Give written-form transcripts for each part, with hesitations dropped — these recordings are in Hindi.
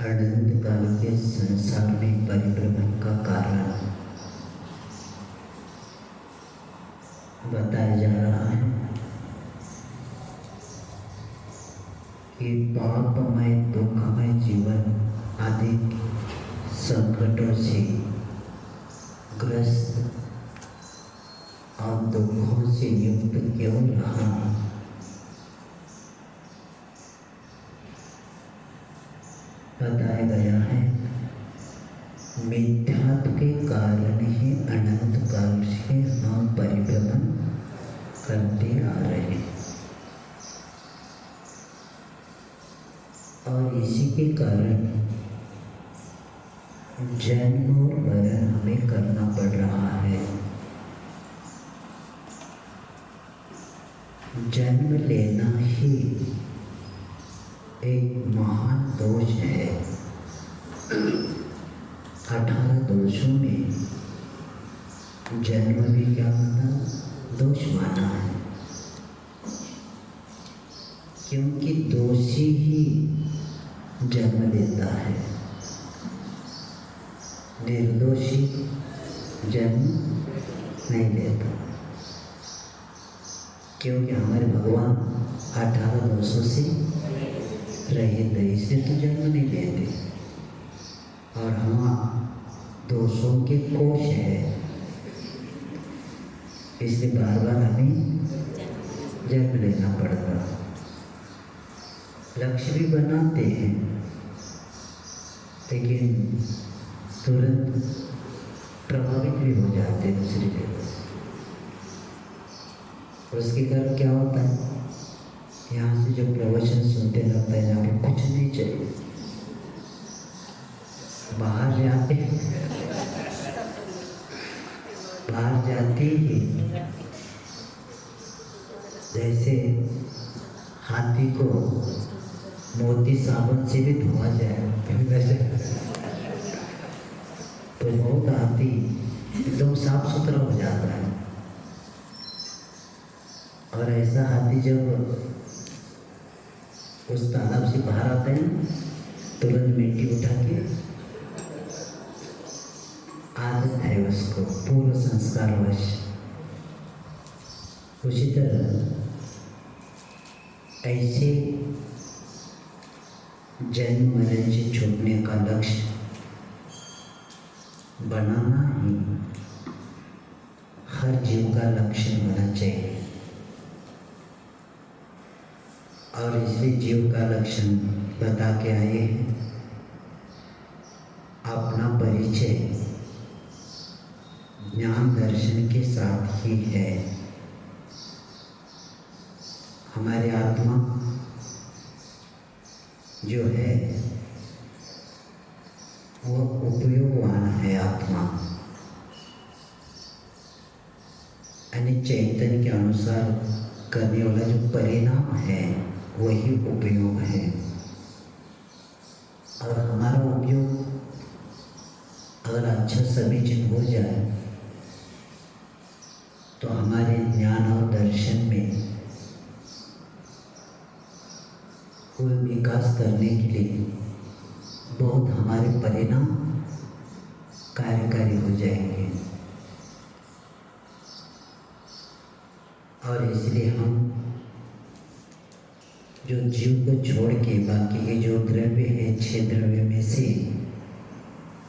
अनंत काल के संसार में परिभ्रमण का कारण बताया जा रहा है कि पापमय दुखमय जीवन आदि संकटों से ग्रस्त और दुखों से युक्त क्यों रहा। बताया गया है मिथ्यात्व के कारण ही अनंत काल से हम परिभ्रमण करते आ रहे हैं और इसी के कारण जन्म और मरण जन्म भी क्या माना, दोष माना है, क्योंकि दोषी ही जन्म लेता है, निर्दोषी जन्म नहीं लेता। क्योंकि हमारे भगवान 18 दोषों से रहित है, इसलिए तो जन्म नहीं लेते। और हम दोषों के कोश है, इसलिए बार बार हमें जन्म लेना पड़ता। लक्ष्य भी बनाते हैं, लेकिन तुरंत प्रभावित भी हो जाते हैं दूसरी जगह। उसके कारण क्या होता है, यहाँ से जो प्रवचन सुनते लगता है यहाँ पे कुछ नहीं चाहिए, बाहर जाते ही जैसे हाथी को मोती साबुन से भी धोआ जाए तो बहुत हाथी एकदम साफ सुथरा हो जाता है। और ऐसा हाथी जब उस तालाब से बाहर आता है, तुरंत मिट्टी उठा के, आदत है उसको पूर्व संस्कारवश। उसी तरह ऐसे जन्म मरण से छूटने का लक्ष्य बनाना ही हर जीव का लक्ष्य होना चाहिए। और इसलिए जीव का लक्षण बता के आए हैं। अपना परिचय ज्ञान दर्शन के साथ ही है। हमारी आत्मा जो है वो उपयोगवान है आत्मा, यानी चैतन्य के अनुसार करने वाला जो परिणाम है वही उपयोग है। और हमारा उपयोग अगर अच्छा समीचीन हो जाए तो हमारे ज्ञान और दर्शन में कोई विकास करने के लिए बहुत हमारे परिणाम कार्यकारी हो जाएंगे। और इसलिए हम जो जीव को छोड़ के बाकी के जो द्रव्य है 6 द्रव्य में से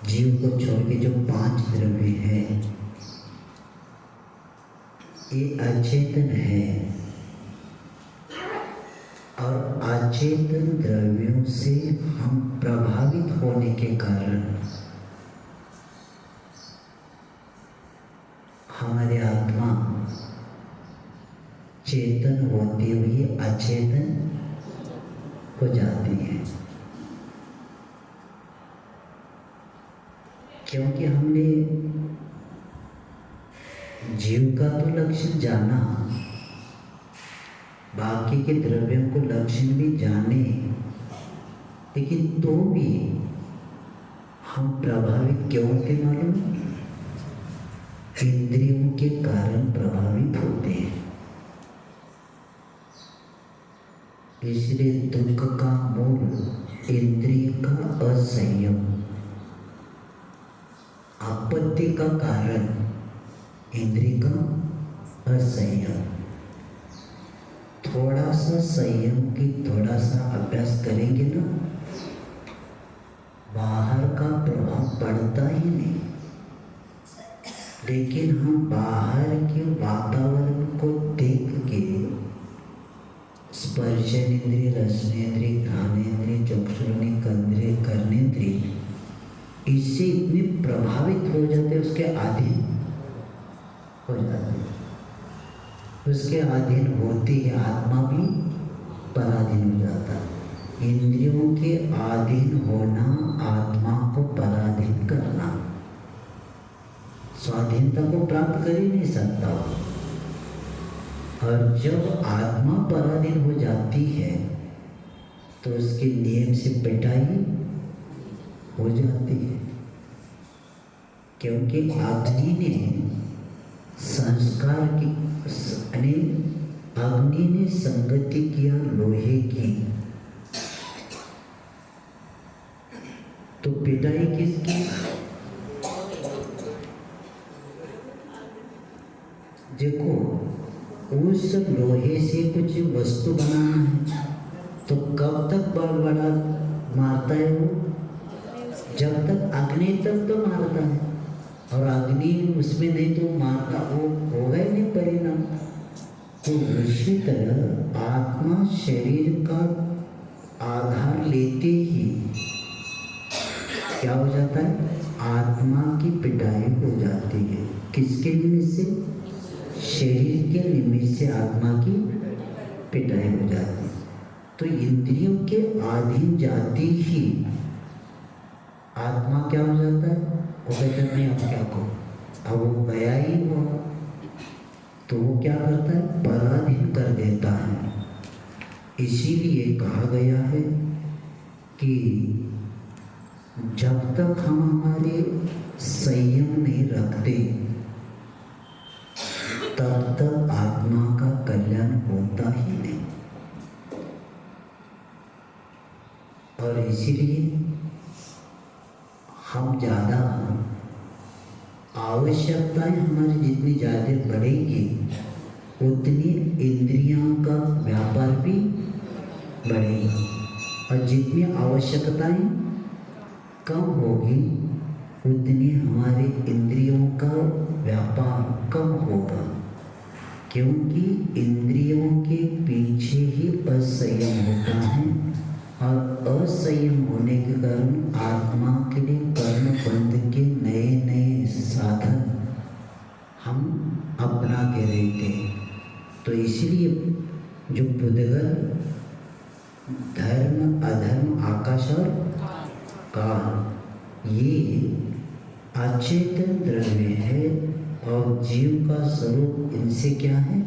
जीव को छोड़ के जो 5 द्रव्य है ये अचेतन है। और अचेतन द्रव्यों से हम प्रभावित होने के कारण हमारी आत्मा चेतन होते हुए अचेतन हो जाती है। क्योंकि हमने जीव का तो लक्षण जाना, बाकी के द्रव्यों को लक्षण भी जाने, लेकिन तो भी हम प्रभावित क्यों होते मालूम? इंद्रियों के कारण प्रभावित होते हैं। इसलिए दुख का मूल इंद्रिय का असंयम, आपत्ति का कारण इंद्रिय का असंयम। थोड़ा सा संयम की थोड़ा सा अभ्यास करेंगे ना, बाहर का प्रभाव पड़ता ही नहीं। लेकिन हम बाहर के वातावरण को देख के स्पर्शेंद्रिय, रसनेंद्रिय, घ्राणेंद्रिय, चक्षुरेंद्रिय, कंद्रिय, कर्णेंद्रिय इससे इतने प्रभावित हो जाते, उसके अधीन हो जाते। उसके अधीन होती है आत्मा भी पराधीन हो जाता है। इंद्रियों के अधीन होना आत्मा को पराधीन करना, स्वाधीनता को प्राप्त कर ही नहीं सकता। और जब आत्मा पराधीन हो जाती है तो उसके नियम से पिटाई हो जाती है। क्योंकि अग्नि ने संस्कार की यानी अग्नि ने संगति किया लोहे की, तो पिटाई किसकी? देखो, उस लोहे से कुछ वस्तु बनाना है तो कब तक बड़ा मारता है वो? जब तक अग्नि तक तो मारता है, और अग्नि उसमें नहीं तो मारता, वो होगा ही नहीं परिणाम। तो उसी तरह आत्मा शरीर का आधार लेते ही क्या हो जाता है? आत्मा की पिटाई हो जाती है। किसके निमित्त से? शरीर के निमित्त से आत्मा की पिटाई हो जाती है। तो इंद्रियों के अधीन जाती ही आत्मा क्या हो जाता है? वो कहता है नहीं, अब क्या करो, अब वो गया ही हुआ, तो वो क्या करता है? पराधीन कर देता है। इसीलिए कहा गया है कि जब तक हम हमारे संयम नहीं रखते तब तक आत्मा का कल्याण होता ही नहीं। और इसीलिए हम ज़्यादा आवश्यकताएं हमारी जितनी ज़्यादा बढ़ेगी उतनी इंद्रियों का व्यापार भी बढ़ेगा, और जितनी आवश्यकताएं कम होगी उतनी हमारे इंद्रियों का व्यापार कम होगा, क्योंकि इंद्रियों के पीछे ही असंयम होता है, और असंयम होने के कारण आत्मा के लिए कर्म बंध के नए नए साधन हम अपनाते रहते हैं। तो इसलिए जो बुद्धगल धर्म अधर्म आकाश और काल ये अचेतन द्रव्य है, और जीव का स्वरूप इनसे क्या है?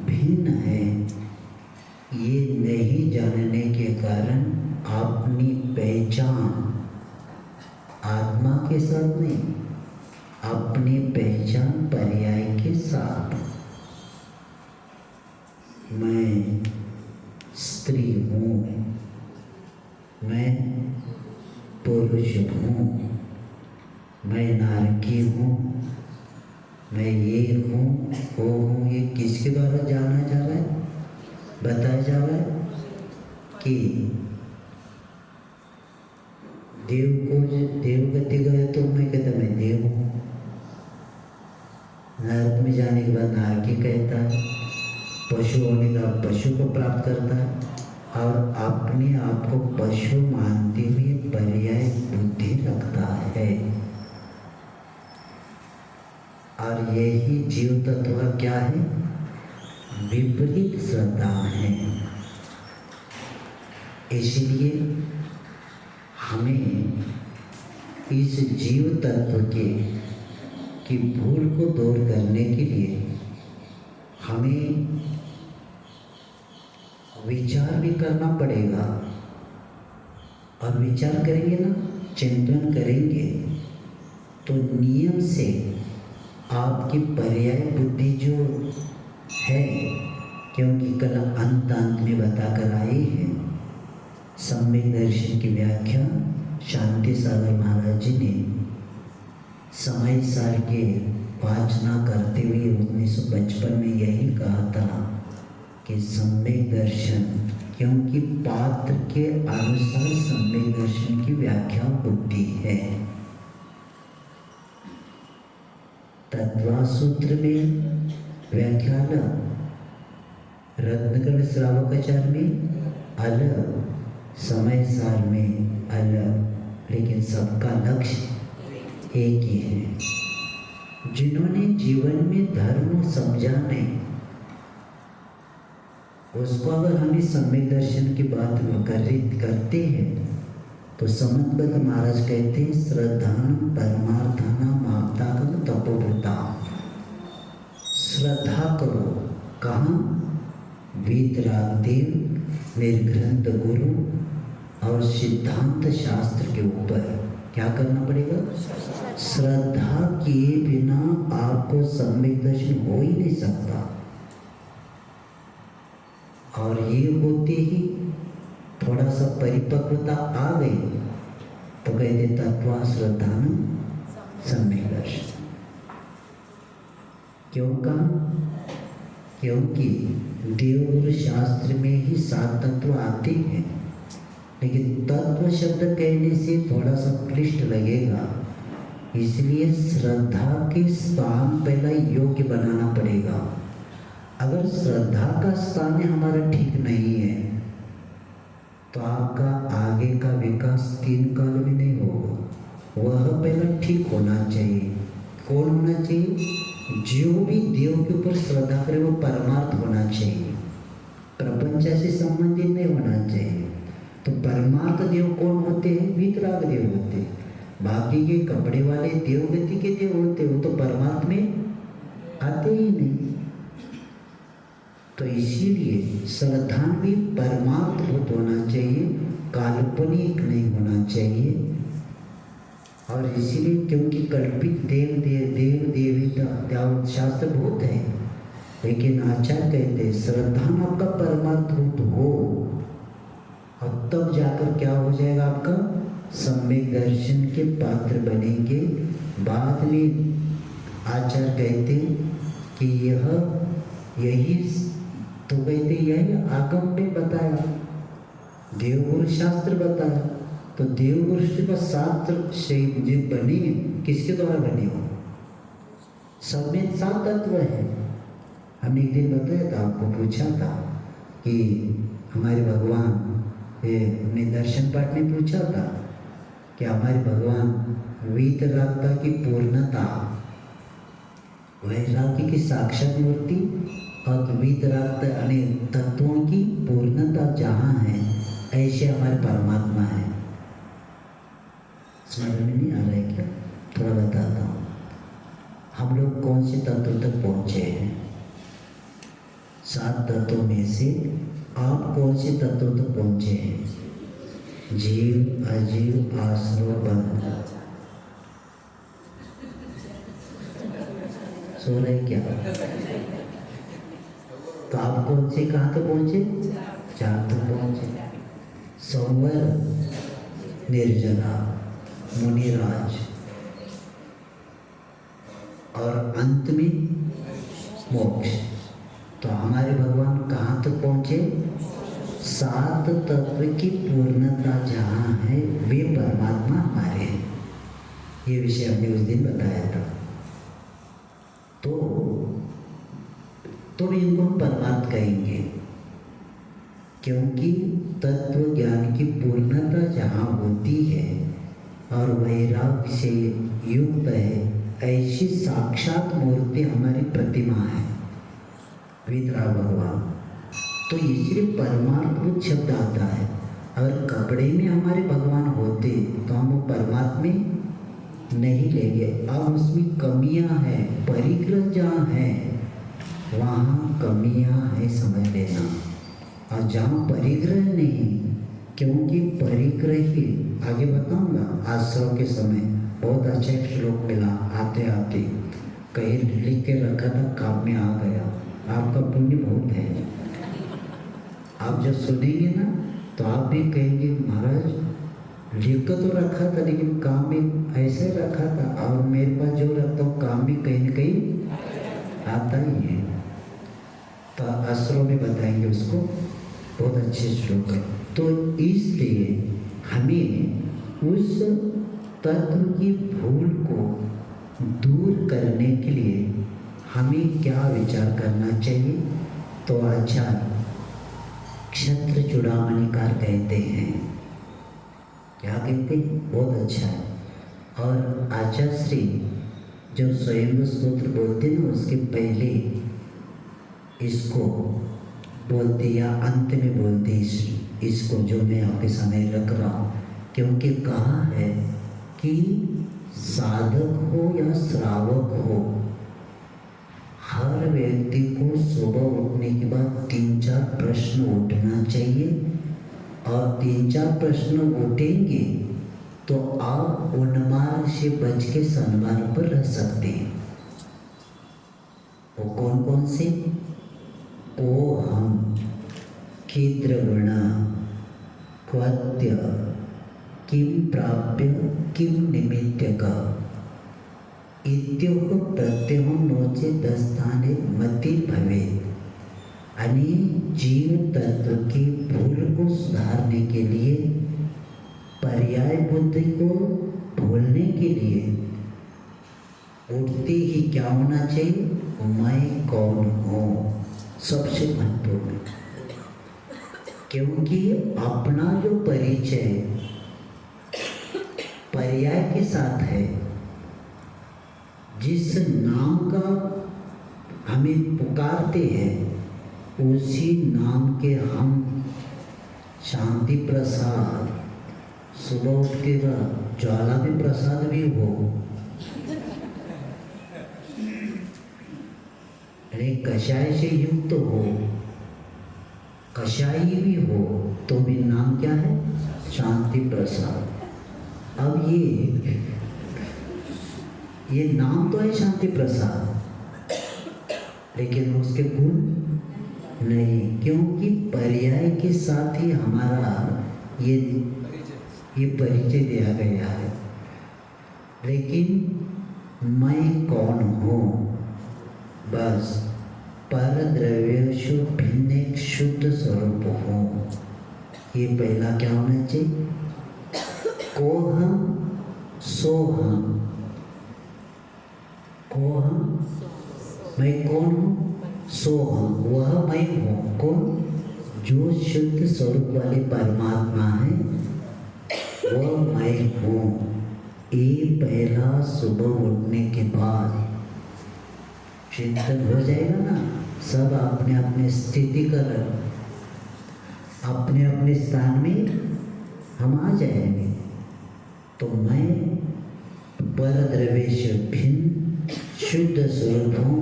भिन्न है। ये नहीं जानने के कारण अपनी पहचान आत्मा के साथ नहीं, अपनी पहचान पर्याय के साथ, मैं स्त्री हूँ, मैं पुरुष हूँ, मैं नारकी हूँ, मैं ये हूँ वो हूँ, ये किसके द्वारा जाना जा रहा है? बताया जा रहा है कि देव को देवगति गए तो मैं कहता मैं देव हूँ, नरक में जाने के बाद नारकी कहता है, पशु होने का पशु को प्राप्त करता है, और अपने आप को पशु मानते हुए पर्याय बुद्धि रखता है। और यही जीव तत्व का क्या है? विपरीत श्रद्धा है। इसलिए हमें इस जीव तत्व की भूल को दूर करने के लिए हमें विचार भी करना पड़ेगा, और विचार करेंगे ना, चिंतन करेंगे तो नियम से आपकी पर्याय बुद्धि जो है, क्योंकि कल अंत में बताकर आए हैं, सम्यक दर्शन की व्याख्या शांति सागर महाराज जी ने समय सार के वाचना करते हुए 1955 में यही कहा था कि सम्यक दर्शन, क्योंकि पात्र के अनुसार सम्यक दर्शन की व्याख्या बुद्धि है। तत्वा सूत्र में व्याख्या अलग, रत्नकर्ण श्रावकाचार में अलग, समय सार में अलग, लेकिन सबका लक्ष्य एक ही है। जिन्होंने जीवन में धर्म समझा नहीं, उसको अगर हम इस सम्यक दर्शन की बात करते हैं तो समन्वत महाराज कहते हैं, श्रद्धान परमार्थानाम आपदागम तपोभूता। श्रद्धा करो कहाँ? वीतरागदेव, निर्ग्रंथ गुरु और सिद्धांत शास्त्र के ऊपर। क्या करना पड़ेगा? श्रद्धा किए बिना आपको सम्यक दर्शन हो ही नहीं सकता। और ये होते ही थोड़ा सा परिपक्वता आ गई तो कहते तत्वा श्रद्धा सम्यक दर्शन। क्यों कहा? क्योंकि देवगुरु शास्त्र में ही 7 तत्व आते हैं, लेकिन तत्व शब्द कहने से थोड़ा सा क्लिष्ट लगेगा, इसलिए श्रद्धा के स्थान पहला योग्य बनाना पड़ेगा। अगर श्रद्धा का स्थान हमारा ठीक नहीं है तो आपका आगे का विकास 3 काल में नहीं होगा। वह पहला ठीक होना चाहिए। कौन होना चाहिए? जो भी देव के ऊपर श्रद्धा करे वो परमार्थ होना चाहिए, प्रपंच से संबंधित नहीं होना चाहिए। तो परमार्थ देव कौन होते हैं? वीतराग देव होते हैं। बाकी के कपड़े वाले देवगति के देव होते हैं, वो तो परमार्थ में आते ही नहीं। तो इसीलिए श्रद्धा भी परमार्थभूत होना चाहिए, काल्पनिक नहीं होना चाहिए। और इसीलिए क्योंकि कल्पित देव देवता शास्त्र बहुत है, लेकिन आचार्य कहते हैं श्रद्धा आपका परमार्थभूत हो और तब जाकर क्या हो जाएगा? आपका सम्यक दर्शन के पात्र बनेंगे। बाद में आचार्य कहते कि यही तो कहते यही आगम में बताया, देवगुरु शास्त्र बताया। तो देवगुरु के शास्त्र से जो बने किसके द्वारा बने हो? सब में 7 तत्व है। हमने एक दिन बताया था, आपको पूछा था कि हमारे भगवान ने दर्शन पाठ में पूछा था कि हमारे भगवान वीतरागता की पूर्णता, वैराग्य की साक्षात मूर्ति और वीतरागता अनेक तत्वों की पूर्णता जहाँ है, ऐसे हमारे परमात्मा है। समझ में नहीं आ रहा है क्या? थोड़ा बताता हूँ। हम लोग कौन से तत्व तक पहुँचे हैं? 7 तत्वों में से आप कौन से तत्व तक पहुँचे हैं? जीव, अजीव, आश्रव, बंध। सो रहे क्या? तो आप कौन से कहाँ तक पहुँचे? 4 तक पहुँचे। संवर, निर्जरा, मुनिराज और अंत में मोक्ष। तो हमारे भगवान कहाँ तक पहुँचे? 7 तत्व की पूर्णता जहाँ है वे परमात्मा हमारे हैं। ये विषय हमने उस दिन बताया था। तो इनको हम परमार्थ कहेंगे, क्योंकि तत्व ज्ञान की पूर्णता जहाँ होती है और वैराग्य से युक्त है, ऐसी साक्षात मूर्ति हमारी प्रतिमा है वीतराग भगवान। तो इसलिए परमार्थ शब्द आता है। अगर कपड़े में हमारे भगवान होते तो हम वो परमार्थ में नहीं लेंगे। अब उसमें कमियां हैं, परिग्रह जहाँ है वहाँ कमियां हैं, समझ लेना। और जहाँ परिग्रह नहीं, क्योंकि परिग्रह ही आगे बताऊंगा। आश्रम के समय बहुत अच्छा एक श्लोक मिला, आते आते कहीं लिख के रखा था, काम में आ गया। आपका पुण्य बहुत है। आप जब सुनेंगे ना तो आप भी कहेंगे महाराज लिख कर तो रखा था लेकिन काम में ऐसे रखा था, और मेरे पास जो रखता हूँ काम भी कहीं न कहीं आता ही है। तो आश्रम में बताएंगे उसको, बहुत अच्छे श्लोक है। तो इसलिए हमें उस तत्व की भूल को दूर करने के लिए हमें क्या विचार करना चाहिए? तो आचार्य क्षत्र चूड़ामणिकार कहते हैं, क्या कहते हैं? बहुत अच्छा है। और आचार्य श्री जो स्वयं स्तोत्र बोलते हैं ना, उसके पहले इसको बोलते या अंत में बोलते इसको जो मैं आपके सामने रख रहा हूँ, क्योंकि कहा है कि साधक हो या श्रावक हो, हर व्यक्ति को सुबह उठने के बाद 3-4 प्रश्न उठना चाहिए। और 3-4 प्रश्न उठेंगे तो आप उन्माद से बच के सन्मार्ग पर रह सकते हैं। वो कौन कौन से? को हम, कीद्रगुणा, क्वत्य, किम प्राप्य, किम निमित्तक इत्योह प्रत्यहो नोचे दस्थाने मति भवेत्। यानी जीव तत्व की भूल को सुधारने के लिए, पर्याय बुद्धि को भूलने के लिए उठते ही क्या होना चाहिए? मैं कौन हूँ, सबसे महत्वपूर्ण। क्योंकि अपना जो परिचय पर्याय के साथ है, जिस नाम का हमें पुकारते हैं, उसी नाम के हम शांति प्रसाद, सुबह उठ के बाद ज्वाला भी प्रसाद भी हो, अरे कषाय से युक्त हो, कषाई भी हो, तो भी नाम क्या है? शांति प्रसाद। अब ये नाम तो है शांति प्रसाद, लेकिन उसके गुण नहीं, क्योंकि पर्याय के साथ ही हमारा ये परिचय दिया गया है। लेकिन मैं कौन हूँ? बस पर द्रव्यशु भिन्न एक शुद्ध स्वरूप हूँ। ये पहला क्या होना चाहिए? को हम सो हम। को हम, मैं कौन हूँ? सो हम, वह मैं हूँ। कौन? जो शुद्ध स्वरूप वाले परमात्मा है, वह मैं हूँ। ये पहला सुबह उठने के बाद चिंतन हो जाएगा ना। सब अपने अपने स्थिति कर, अपने अपने स्थान में हम आ जाएंगे। तो मैं पर द्रव्यश भिन्न शुद्ध स्वरूप हूँ,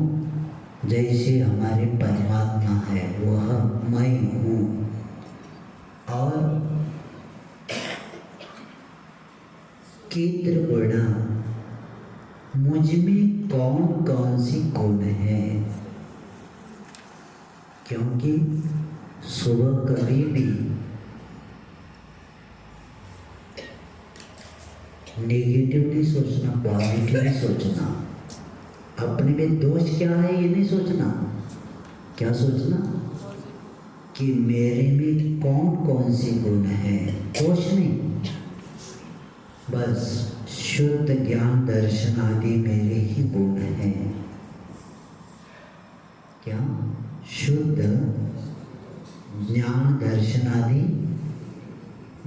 जैसे हमारे परमात्मा है, वह मैं हूँ। और कीद्रगुणा, मुझ में कौन कौन सी गुण है? क्योंकि सुबह कभी भी नेगेटिव नहीं सोचना, पॉजिटिव नहीं सोचना। अपने में दोष क्या है ये नहीं सोचना। क्या सोचना? कि मेरे में कौन कौन सी गुण है, दोष नहीं। बस शुद्ध ज्ञान दर्शन आदि मेरे ही गुण हैं। क्या? शुद्ध ज्ञान दर्शन आदि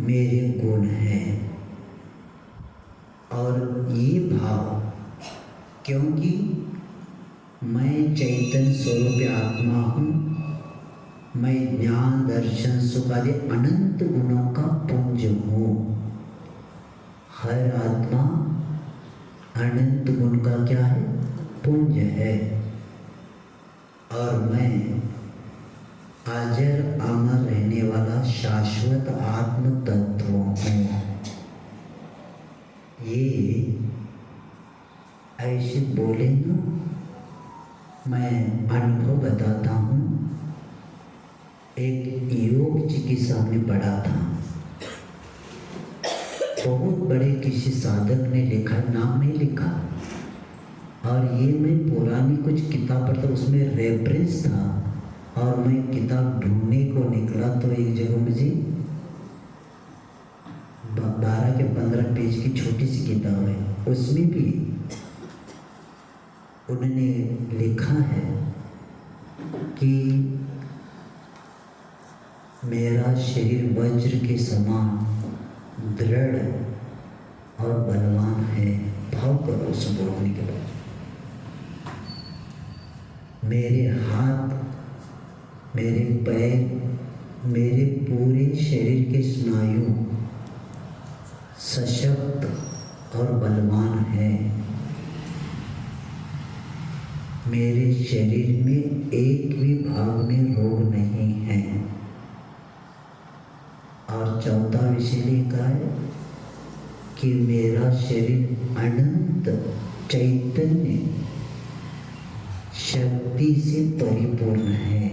मेरे गुण हैं। और ये भाव, क्योंकि मैं चैतन्य स्वरूप आत्मा हूँ, मैं ज्ञान दर्शन सुख आदि अनंत गुणों का पुंज हूँ। हर आत्मा अनंत गुण का क्या है? पुंज है। और मैं अजर अमर रहने वाला शाश्वत आत्म तत्व हूँ। ये ऐसे बोले ना, मैं अनुभव बताता हूँ। एक योग जी के सामने पढ़ा था, बहुत बड़े किसी साधक ने लिखा, नाम नहीं लिखा, और ये मैं पुरानी कुछ किताब पढ़ता, उसमें रेफरेंस था, और मैं किताब ढूंढने को निकला तो एक जगह मुझे 12 के 15 पेज की छोटी सी किताब है, उसमें भी उन्होंने लिखा है कि मेरा शरीर वज्र के समान दृढ़ और बलवान है। भाव करो उस बोलने के बाद। मेरे हाथ, मेरे पैर, मेरे पूरे शरीर के स्नायु सशक्त और बलवान है। मेरे शरीर में एक भी भाग में रोग नहीं है। और चौथा विषय लिखा है कि मेरा शरीर अनंत चैतन्य शक्ति से परिपूर्ण है।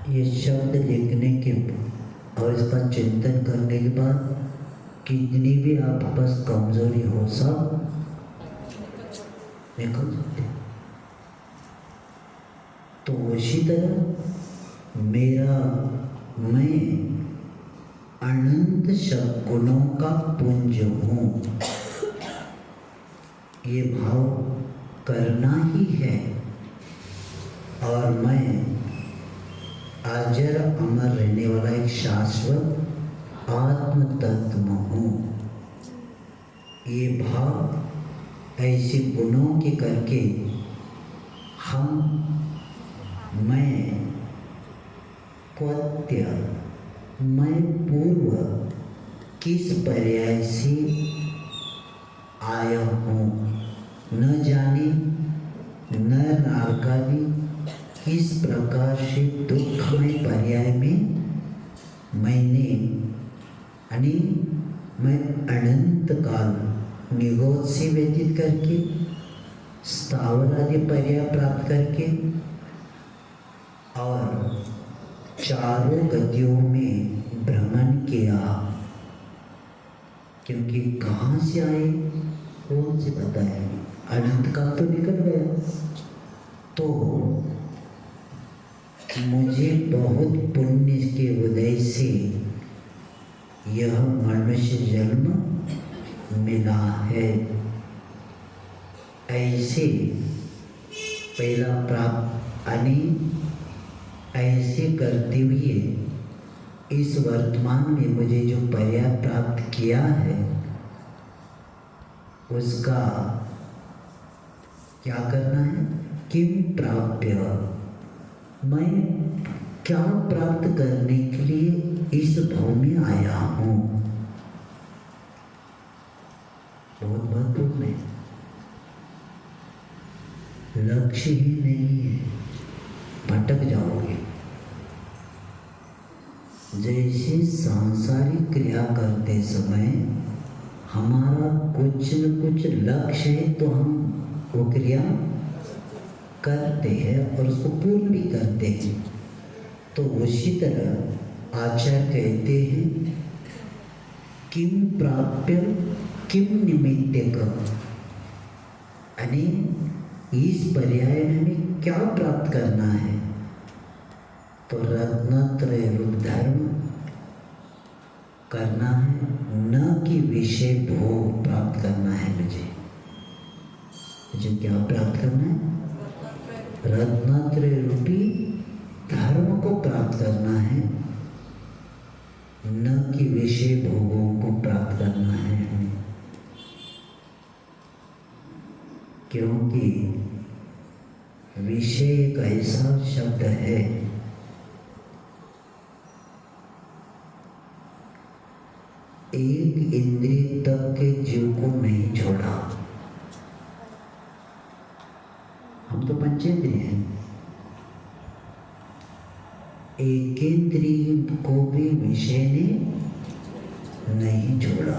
ये शब्द लिखने के और इसका चिंतन करने के बाद कितनी भी आपके पास कमजोरी हो सब निकल जाते। तो उसी तरह मेरा मैं अनंत सद्गुणों का पुंज हूँ, ये भाव करना ही है। और मैं अजर अमर रहने वाला एक शाश्वत आत्म तत्व हूँ। ये भाव ऐसे गुणों के करके हम मैं क्वत्य मैं पूर्व किस पर्याय से आया हूँ, न जाने न नारकादि किस प्रकार से दुखमय पर्याय में मैंने यानी मैं अनंत काल निगोद से व्यतीत करके स्थावर आदि पर्याय प्राप्त करके और चारों गतियों में भ्रमण किया। क्योंकि कहाँ से आए कौन से पता है, अनंत काल तो निकल गया। तो मुझे बहुत पुण्य के उदय से यह मनुष्य जन्म मिला है। ऐसे पहला प्राप्त यानी ऐसे करते हुए इस वर्तमान में मुझे जो पर्याय प्राप्त किया है उसका क्या करना है, किम प्राप्य, मैं क्या प्राप्त करने के लिए इस भाव में आया हूँ। बहुत महत्वपूर्ण है, लक्ष्य ही नहीं है, भटक जाओगे। जैसे सांसारिक क्रिया करते समय हमारा कुछ न कुछ लक्ष्य है तो हम वो क्रिया करते हैं और उसको पूर्ण भी करते हैं। तो उसी तरह आचार्य कहते हैं किम प्राप्य किम निमित्तकम्, यानी इस पर्याय में हमें क्या प्राप्त करना है। तो रत्नत्रय रूप धर्म करना है, न कि विषय भोग प्राप्त करना है। मुझे क्या प्राप्त करना है, रत्नत्रय रूपी धर्म को प्राप्त करना है, न कि विषय भोगों को प्राप्त करना है। क्योंकि विषय एक ऐसा शब्द है एक इंद्रिय तक के जीव को नहीं छोड़ा। हम तो पंचेंद्रिय हैं, एक इंद्रिय को भी विषय ने नहीं छोड़ा।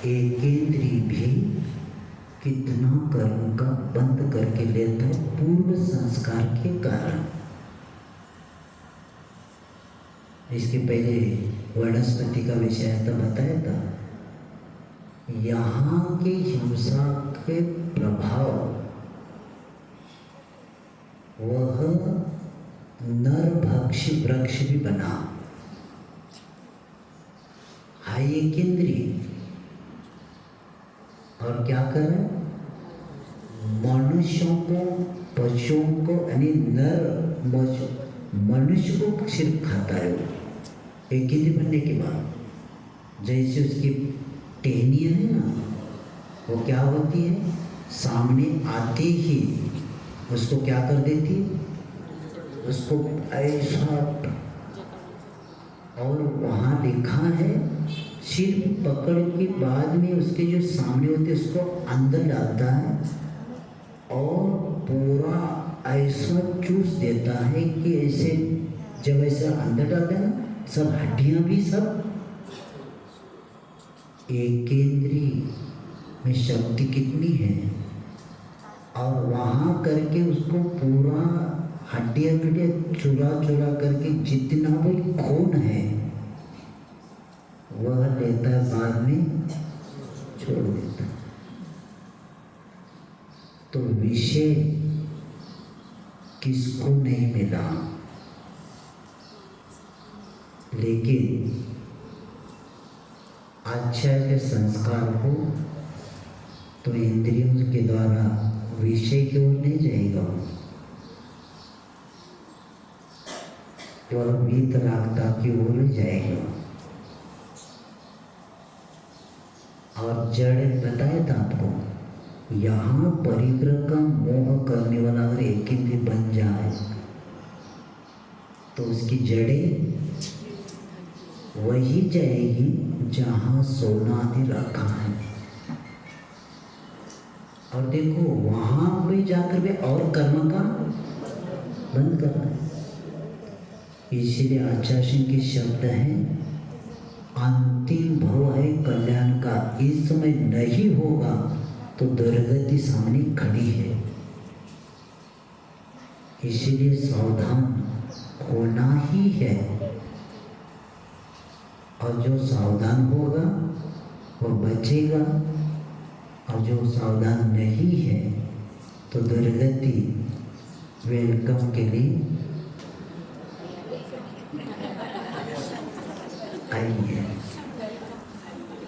एक इंद्रिय भी कितना कर्म का बंद करके लेता है पूर्व संस्कार के कारण। इसके पहले वनस्पति का विषय तो बताया था, यहाँ की हिंसा के प्रभाव वह नरभक्षी वृक्ष भी बना। हाय एक इंद्रिय और क्या कर रहा है, मनुष्यों को पशुओं को यानी नर मनुष्य को सिर्फ खाता है। वो एक इंद्रिय बनने के बाद जैसे उसकी टहनियाँ है ना, वो क्या होती है, सामने आते ही उसको क्या कर देती है, उसको ऐसा। और वहाँ लिखा है सिर्फ पकड़ के बाद में उसके जो सामने होते उसको अंदर डालता है और पूरा ऐसा चूस देता है कि ऐसे जब ऐसा अंदर डालता है ना सब हड्डियां भी सब एक इंद्रिय में शक्ति कितनी है, और वहाँ करके उसको पूरा हड्डियाँ चुरा चुरा करके जितना भी खून है वह लेता है, बाद में छोड़ देता है। तो विषय किसको नहीं मिला, लेकिन अच्छा से संस्कार हो तो इंद्रियों के द्वारा विषय की ओर नहीं जाएगा, वह वीतरागता की ओर जाएगा। और जड़ बताया था आपको, यहाँ परिग्रह का मोह करने वाला अगर एक इंद्रिय बन जाए तो उसकी जड़ें वही जाएगी जहाँ सोना आदि रखा है। और देखो वहाँ भी जाकर भी और कर्म का बंद करना है। इसीलिए आचार्य के शब्द हैं, अंतिम भव है कल्याण का, इस समय नहीं होगा तो दुर्गति सामने खड़ी है। इसीलिए सावधान होना ही है, और जो सावधान होगा वो बचेगा, और जो सावधान नहीं है तो दुर्गति वेलकम के लिए आई है।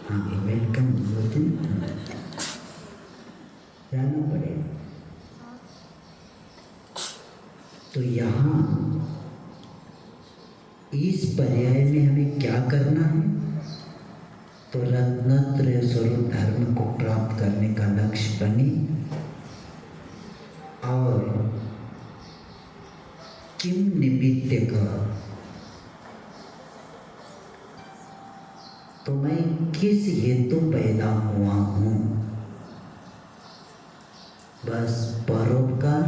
हाँ, वेलकम बोलते जाना पड़ेगा। तो यहाँ इस पर्याय में हमें क्या करना है, तो रत्नत्रय स्वरूप धर्म को प्राप्त करने का लक्ष्य बने, और किम निमित्त का, तो मैं किस हेतु पैदा हुआ हूँ, बस परोपकार,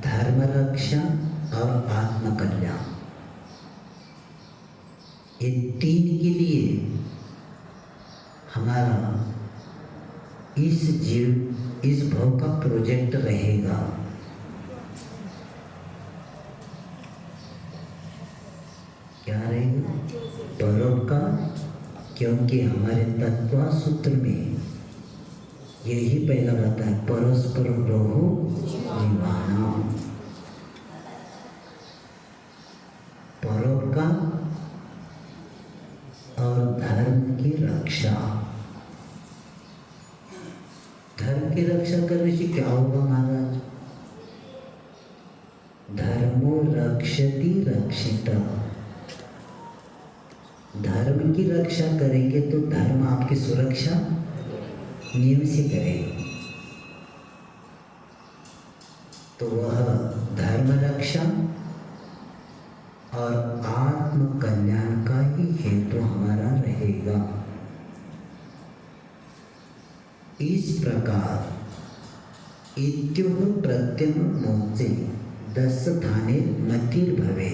धर्म रक्षा और आत्म कल्याण, ये तीन के लिए हमारा इस भव का प्रोजेक्ट रहेगा। क्या रहेगा? परोपकार, क्योंकि हमारे तत्व सूत्र में यही पहला बात है, परस्पर ब्रह्मो जीवाना। परोपकार और धर्म की रक्षा। धर्म की रक्षा करने से क्या होगा महाराज? धर्मो रक्षति रक्षिता। धर्म की रक्षा करेंगे तो धर्म आपकी सुरक्षा नियम से करेगा, तो वह धर्म रक्षा और आत्म कल्याण का ही हेतु हमारा रहेगा। इस प्रकार इत्युह प्रत्यम मोक्षे 10 थाने मतिर भवे।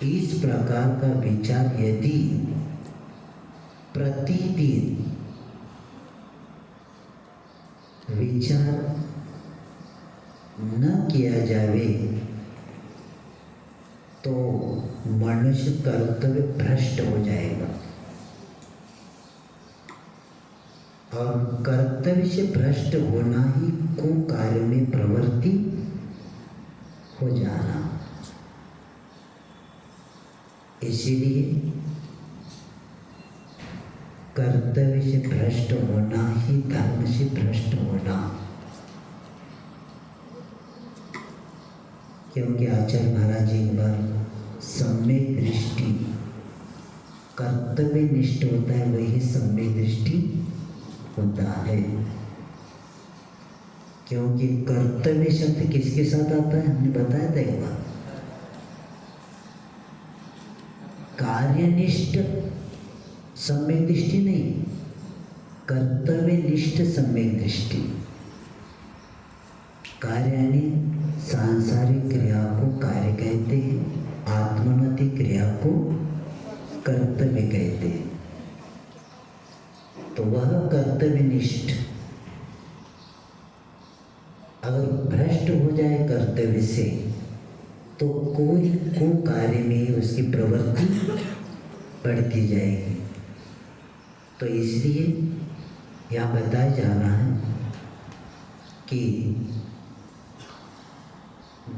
इस प्रकार का विचार यदि प्रतिदिन विचार न किया जावे तो मनुष्य कर्तव्य भ्रष्ट हो जाएगा, और कर्तव्य से भ्रष्ट होना ही कुकार्य में प्रवृत्ति हो जाना। इसीलिए कर्तव्य से भ्रष्ट होना ही धर्म से भ्रष्ट होना। क्योंकि आचार्य महाराज जी एक बार सम्यक दृष्टि, कर्तव्य निष्ठ होता है वही सम्यक दृष्टि होता है। क्योंकि कर्तव्य शब्द किसके साथ आता है, हमने बताया था एक बार, कार्यनिष्ठ सम्यक दृष्टि नहीं, कर्तव्यनिष्ठ सम्यक दृष्टि। कार्य यानी सांसारिक क्रिया को कार्य कहते हैं, आत्मोन्नति क्रिया को कर्तव्य कहते हैं। तो वह कर्तव्यनिष्ठ अगर भ्रष्ट हो जाए कर्तव्य से तो कोई को कार्य में उसकी प्रवृत्ति बढ़ती जाएगी। तो इसलिए यह बताया जा रहा है कि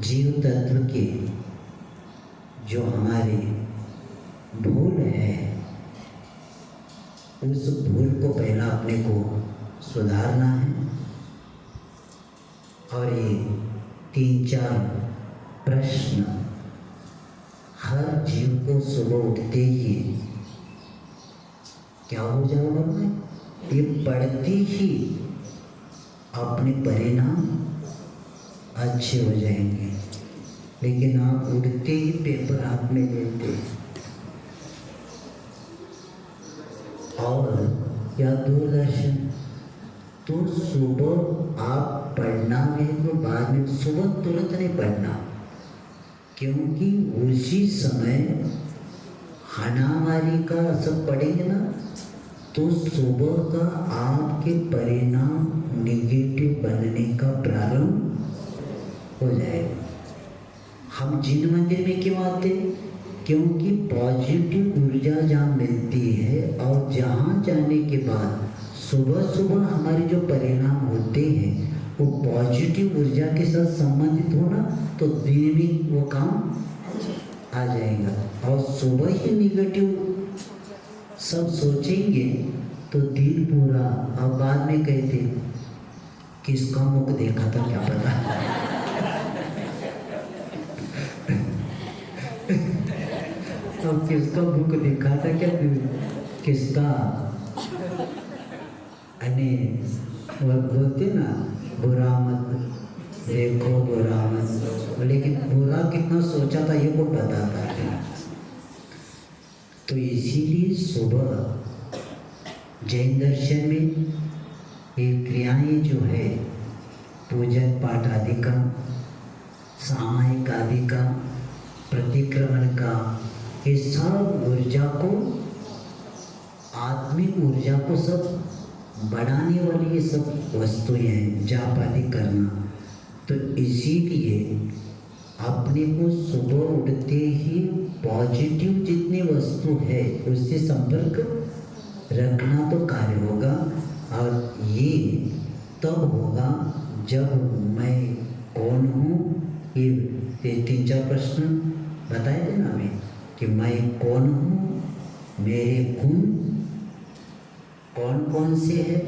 जीव तत्व के जो हमारे भूल है उस भूल को पहला अपने को सुधारना है। और ये 3-4 प्रश्न हर जीव को सुबह उठते ही क्या हो जाएगा ना, ये पढ़ते ही अपने परिणाम अच्छे हो जाएंगे। लेकिन आप उठते ही पेपर हाथ में लेते और या दूरदर्शन, तो सुबह आप पढ़ना है तो बाद में सुबह तुरंत नहीं पढ़ना, क्योंकि उसी समय हनामारी का सब पढ़ेंगे ना तो सुबह का आपके परिणाम निगेटिव बनने का प्रारंभ हो जाएगा। हम जिन मंदिर में क्यों आते? क्योंकि पॉजिटिव ऊर्जा जहाँ मिलती है और जहाँ जाने के बाद सुबह सुबह हमारे जो परिणाम होते हैं वो पॉजिटिव ऊर्जा के साथ संबंधित होना, तो दिन में वो काम आ जाएगा। और सुबह ही निगेटिव सब सोचेंगे तो दिन पूरा, और बाद में कहते किसका मुख देखा था क्या पता। अब किसका मुख देखा था क्या, किसका बोलते ना बुरा मत देखो, बुरा मत, लेकिन बुरा कितना सोचा था ये को बताता है। तो इसीलिए सुबह जैन दर्शन में ये क्रियाएं जो है पूजन पाठ आदि का, सामायिक आदि का, प्रतिक्रमण का, ये सब ऊर्जा को, आत्मिक ऊर्जा को सब बढ़ाने वाली ये सब वस्तुएं हैं, जाप आदि करना। तो इसीलिए अपने को सुबह उठते ही पॉजिटिव जितनी वस्तु है उससे संपर्क रखना तो कार्य होगा। और ये तब होगा जब मैं कौन हूँ, ये 3-4 प्रश्न बताए थे ना हमें कि मैं कौन हूँ, मेरे गुण कौन कौन से हैं,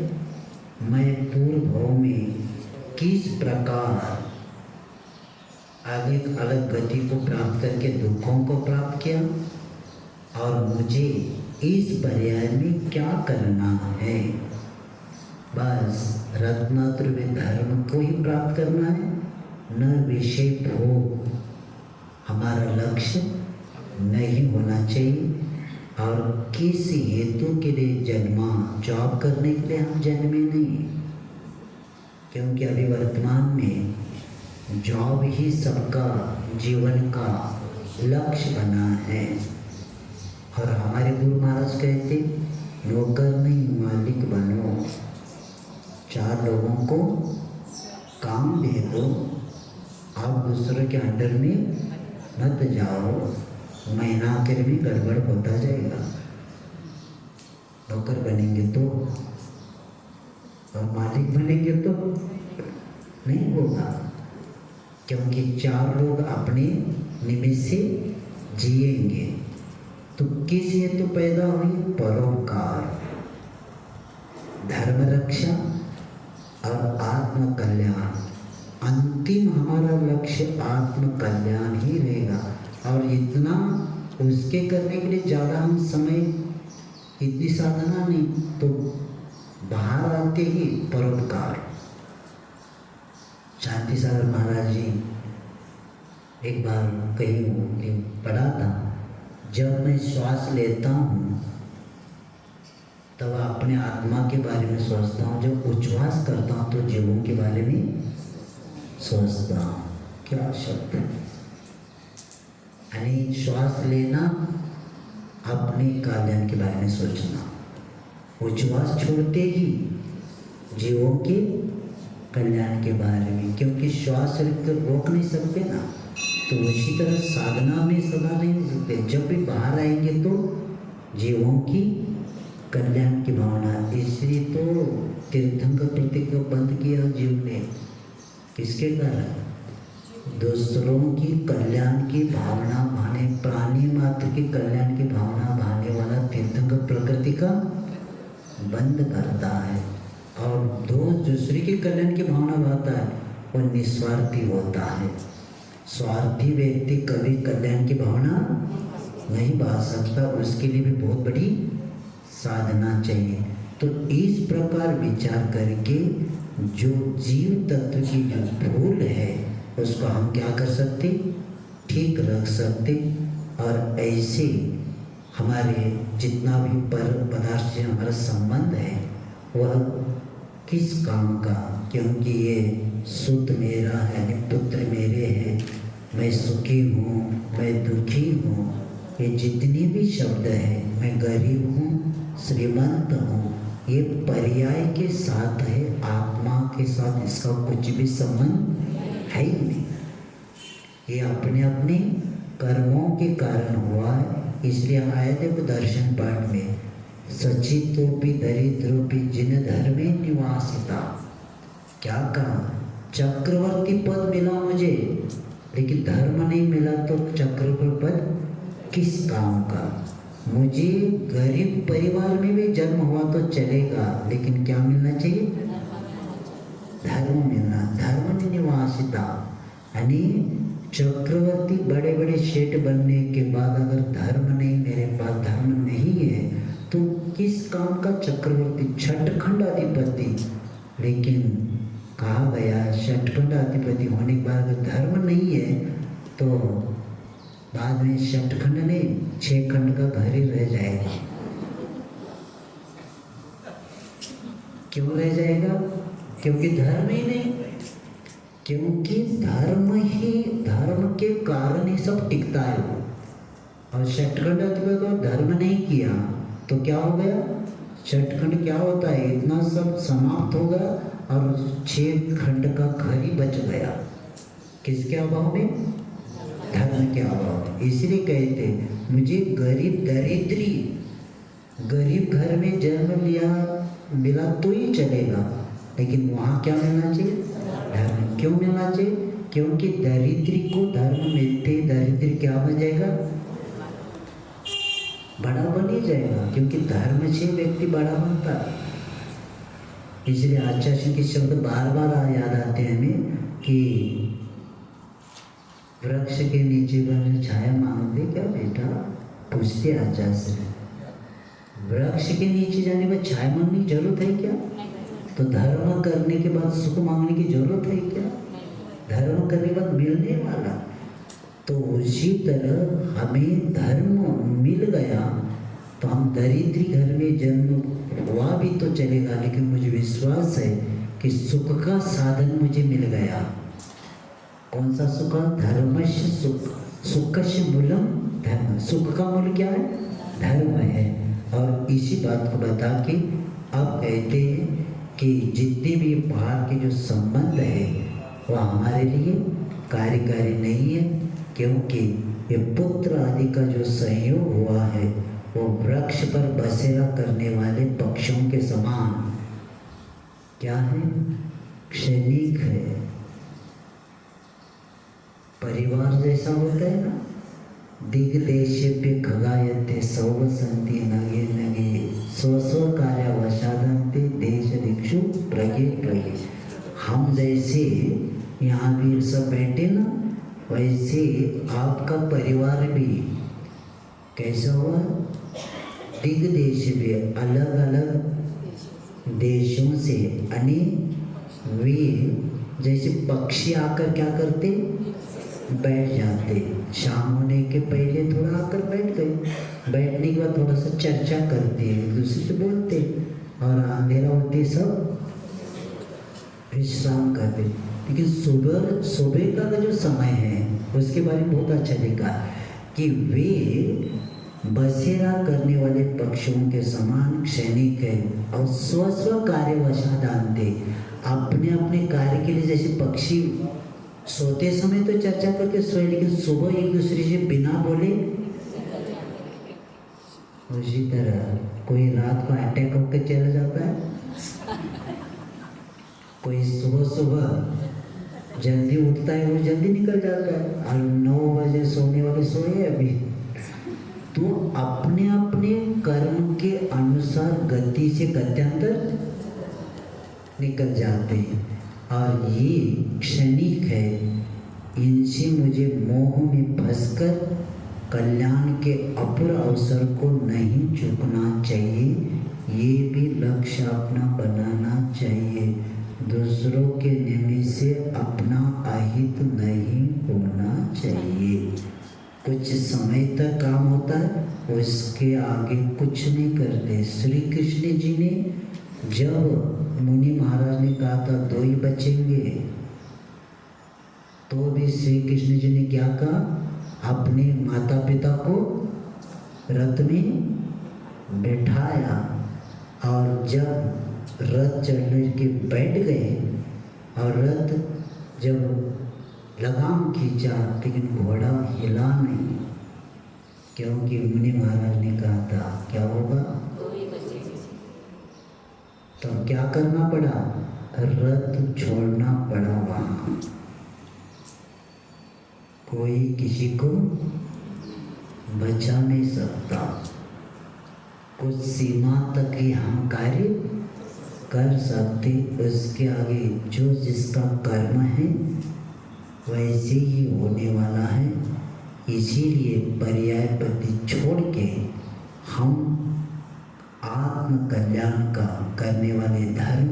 मैं पूर्व भाव में किस प्रकार अलग अलग गति को प्राप्त करके दुखों को प्राप्त किया, और मुझे इस पर्याय में क्या करना है। बस रत्नात्र में धर्म को ही प्राप्त करना है, न विषय भोग हमारा लक्ष्य नहीं होना चाहिए। और किस हेतु के लिए जन्मा, जॉब करने के लिए हम जन्मे नहीं, क्योंकि अभी वर्तमान में जॉब ही सबका जीवन का लक्ष्य बना है। और हमारे गुरु महाराज कहते नौकर नहीं मालिक बनो, 4 लोगों को काम दे दो, आप दूसरों के अंडर में मत जाओ, महीना आखिर भी गड़बड़ होता जाएगा। नौकर बनेंगे तो और मालिक बनेंगे तो नहीं होगा, क्योंकि 4 लोग अपने निमित्त से जिएंगे। तो किस हेतु पैदा हुई? परोपकार, धर्म रक्षा और आत्म कल्याण। अंतिम हमारा लक्ष्य आत्म कल्याण ही रहेगा। और इतना उसके करने के लिए ज़्यादा हम समय, इतनी साधना नहीं, तो बाहर आते ही परोपकार। शांति सागर महाराज जी एक बार कहीं पढ़ा था, जब मैं श्वास लेता हूँ तब अपने आत्मा के बारे में सोचता हूँ, जब उच्छ्वास करता हूँ तो जीवों के बारे में सोचता हूँ। क्या शब्द है! यानी श्वास लेना, अपने कल्याण के बारे में सोचना, उच्छ्वास छोड़ते ही जीवों के कल्याण के बारे में, क्योंकि श्वास रोक नहीं सकते ना। तो उसी तरह साधना में सदा नहीं हो सकते, जब भी बाहर आएंगे तो जीवों की कल्याण की भावना। इसलिए तो तीर्थंकर प्रतीक को बंद किया जीव ने, किसके कारण? दूसरों की कल्याण की भावना भाने, प्राणी मात्र की कल्याण की भावना भाने वाला तीर्थंकर प्रकृति का बंद करता है, और दूसरे के कल्याण की भावना भाता है, वह निस्वार्थी होता है। स्वार्थी व्यक्ति कभी कल्याण की भावना नहीं बहा सकता, उसके लिए भी बहुत बड़ी साधना चाहिए। तो इस प्रकार विचार करके जो जीव तत्व की जो भूल है उसको हम क्या कर सकते? ठीक रख सकते। और ऐसे हमारे जितना भी पर पदार्थ से हमारा संबंध है वह किस काम का, क्योंकि ये सुत मेरा है, यानी पुत्र मेरे हैं, मैं सुखी हूँ, मैं दुखी हूँ, ये जितनी भी शब्द है, मैं गरीब हूँ, श्रीमंत हूँ, ये पर्याय के साथ है, आत्मा के साथ इसका कुछ भी संबंध है ही नहीं। ये अपने अपने कर्मों के कारण हुआ है। इसलिए आए थे दर्शन पाठ में, सचितोपि दरिद्रोपि जिन धर्मे निवासिता। क्या कहा? चक्रवर्ती पद मिला मुझे, लेकिन धर्म नहीं मिला, तो चक्रवर्ती पद किस काम का? मुझे गरीब परिवार में भी जन्म हुआ तो चलेगा, लेकिन क्या मिलना चाहिए? धर्म मिलना। धर्म निवासिता यानी चक्रवर्ती बड़े बड़े सेठ बनने के बाद अगर धर्म नहीं, मेरे पास धर्म नहीं है, तो किस काम का चक्रवर्ती? छठखंड अधिपति। लेकिन कहा गया छठखंड अधिपति होने के बाद अगर धर्म नहीं है तो बाद में छठखंड नहीं 6 खंड का घर ही रह जाएगा। क्यों रह जाएगा? क्योंकि धर्म ही नहीं, क्योंकि धर्म के कारण ही सब टिकता है। और छठखंड अधिपति को धर्म नहीं किया तो क्या हो गया? छठखंड क्या होता है? इतना सब समाप्त हो गया और 6 खंड का घर ही बच गया। किसके अभाव में? धर्म के अभाव में। इसलिए कहते मुझे गरीब दरिद्री, गरीब घर में जन्म लिया मिला तो ही चलेगा, लेकिन वहाँ क्या मिलना चाहिए? धर्म। क्यों मिलना चाहिए? क्योंकि दरिद्री को धर्म मिलते दरिद्र क्या बन जाएगा? बड़ा बन ही जाएगा, क्योंकि धर्म से व्यक्ति बड़ा बनता है। इसलिए आचार्य के शब्द बार बार याद आते हैं हमें कि वृक्ष के नीचे बने छाया मांग दे क्या बेटा? पूछते आचार्य से, वृक्ष के नीचे जाने पर छाया मांगने की जरूरत है क्या? तो धर्म करने के बाद सुख मांगने की जरूरत है क्या? धर्म करने के बाद मिलने वाला। तो उसी तरह हमें धर्म मिल गया तो हम दरिद्री घर में जन्म हुआ भी तो चलेगा, लेकिन मुझे विश्वास है कि सुख का साधन मुझे मिल गया। कौन सा सुख? धर्मस्य सुख। सुखस्य मूलम धर्म। सुख का मूल क्या है? धर्म है। और इसी बात को बता के अब कहते हैं कि जितने भी बाहर के जो संबंध है वह हमारे लिए कार्यकारी नहीं है, क्योंकि ये पुत्र आदि का जो संयोग हुआ है वो वृक्ष पर बसेरा करने वाले पक्षियों के समान क्या है? क्षणिक है। परिवार जैसा होता है ना, दिग्देशेभ्य खगायते सौवसन्ति नगे नगे स्व कार्यावसादन्ते देश दिक्षु प्रगे प्रगे। हम जैसे यहाँ भी सब बैठे ना, वैसे आपका परिवार भी कैसा हुआ? दिग्देश भी अलग अलग देशों से, यानी वे जैसे पक्षी आकर क्या करते? बैठ जाते। शाम होने के पहले थोड़ा आकर बैठ गए, बैठने के बाद थोड़ा सा चर्चा करते, एक दूसरे से बोलते, और अंधेरा होते सब विश्राम करते। लेकिन सुबह का जो समय है उसके बारे में बहुत अच्छा लिखा। कि वे बसेरा करने वाले पक्षियों के समान क्षणिक है और स्व कार्यवशादान्ते, अपने अपने कार्य के लिए जैसे पक्षी सोते समय तो चर्चा करके सोए, लेकिन सुबह एक दूसरे से बिना बोले, उसी तरह कोई रात को अटैक होकर चला जाता है, कोई सुबह सुबह जल्दी उठता है, वो जल्दी निकल जाता है, और 9 बजे सोने वाले सोए अभी। तो अपने अपने कर्म के अनुसार गति से गत्यांतर निकल जाते हैं, और ये क्षणिक है। इनसे मुझे मोह में फंसकर कल्याण के अपूर्व अवसर को नहीं चूकना चाहिए, ये भी लक्ष्य अपना बनाना चाहिए। दूसरों के निमित्त से अपना अहित नहीं होना चाहिए। कुछ समय तक काम होता है, उसके आगे कुछ नहीं करते। श्री कृष्ण जी ने जब मुनि महाराज ने कहा था 2 ही बचेंगे, तो भी श्री कृष्ण जी ने क्या कहा, अपने माता पिता को रथ में बैठाया, और जब रथ चढ़ने के बैठ गए और रथ जब लगाम खींचा, लेकिन घोड़ा हिला नहीं, क्योंकि मुनि महाराज ने कहा था क्या होगा, तो क्या करना पड़ा, रथ छोड़ना पड़ा। वहाँ कोई किसी को बचा नहीं सकता। कुछ सीमा तक ही हम कार्य कर सकते, उसके आगे जो जिसका कर्म है वैसे ही होने वाला है। इसीलिए पर्याय पद्धति छोड़ के हम आत्म कल्याण का करने वाले धर्म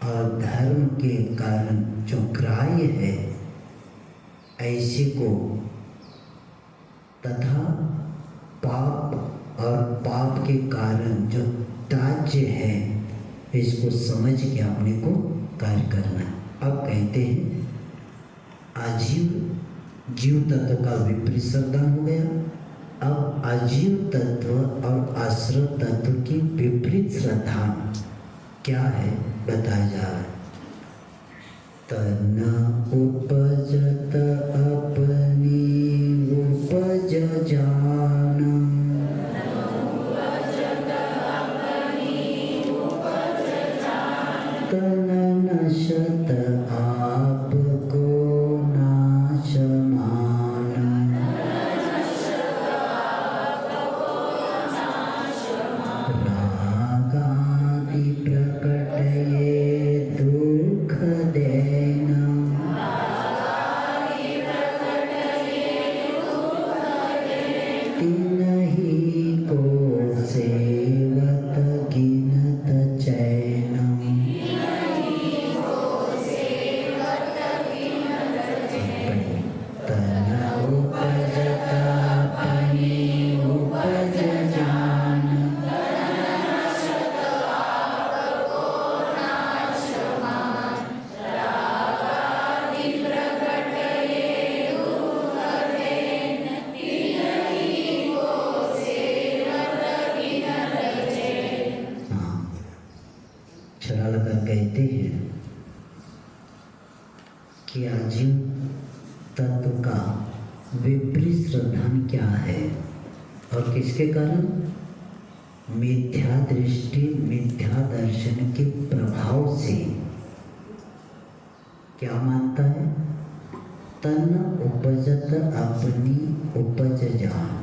और धर्म के कारण जो ग्राह्य है ऐसे को, तथा पाप और पाप के कारण जो त्याज्य है इसको समझ के अपने को कार्य करना है। अब कहते हैं आजीव जीव तत्व का विपरीत श्रद्धान हो गया। अब अजीव तत्व और आश्रव तत्व की विपरीत श्रद्धान क्या है बताया जा रहा है। तन उपजत अपनी उपज जान, तन नशत आपको नाश मान, रागादि प्रकट ये दुख देना, तिन्हीं को सेवत गिनत चैन, तन उपजत अपनी उपज जान, छड़ा लगा कहते हैं कि आजीव तत्व का विपरीत श्रद्धान क्या है और किसके कारण, मिथ्या दृष्टि मिथ्या दर्शन के प्रभाव से क्या मानता है, तन उपजत अपनी उपज जान,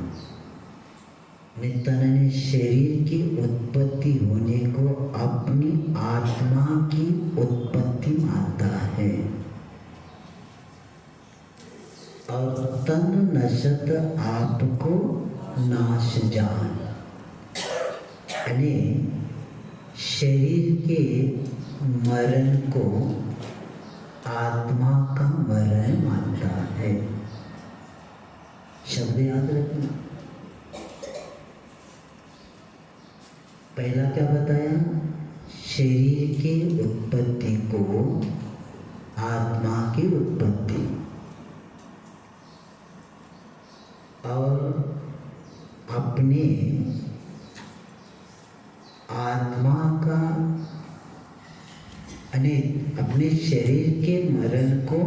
तन ने शरीर की उत्पत्ति होने को अपनी आत्मा की उत्पत्ति मानता है, और तन नशत आपको नाश जान, यानी शरीर के मरण को आत्मा का मरण मानता है। शब्द याद रखना। पहला क्या बताया, शरीर की उत्पत्ति को आत्मा की उत्पत्ति, और अपने आत्मा का अपने शरीर के मरण को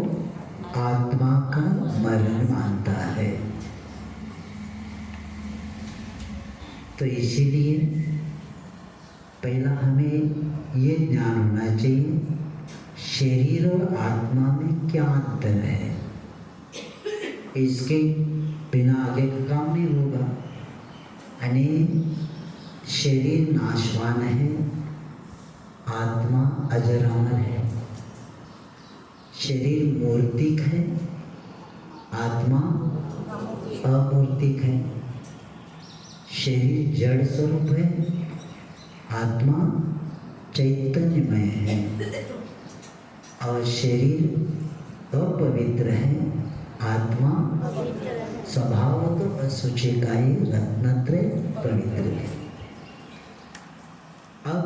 आत्मा का मरण मानता है। तो इसीलिए पहला हमें ये ज्ञान होना चाहिए शरीर और आत्मा में क्या अंतर है। इसके बिना आगे का काम नहीं होगा। यानी शरीर नाशवान है, आत्मा अजर अमर है। शरीर मूर्तिक है, आत्मा अमूर्तिक है। शरीर जड़ स्वरूप है, आत्मा चैतन्यमय है। और शरीर अपवित्र है, आत्मा स्वभावतः अशुचिकाय रत्नत्रय पवित्र है। अब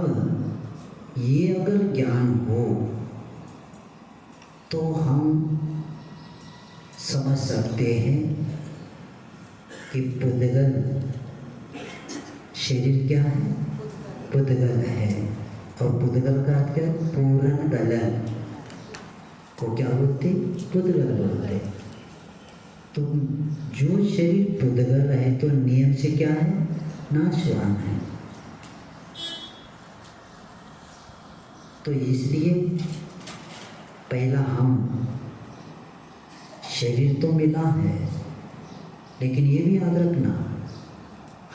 ये अगर ज्ञान हो तो हम समझ सकते हैं कि पुद्गल शरीर क्या है, पुद्गल है। और पुद्गल का अर्थ क्या है, पूर्ण गलन को क्या बोलते, पुद्गल बोलते। तो जो शरीर पुद्गल है तो नियम से क्या है, नाशवान है। तो इसलिए पहला हम शरीर तो मिला है, लेकिन ये भी याद रखना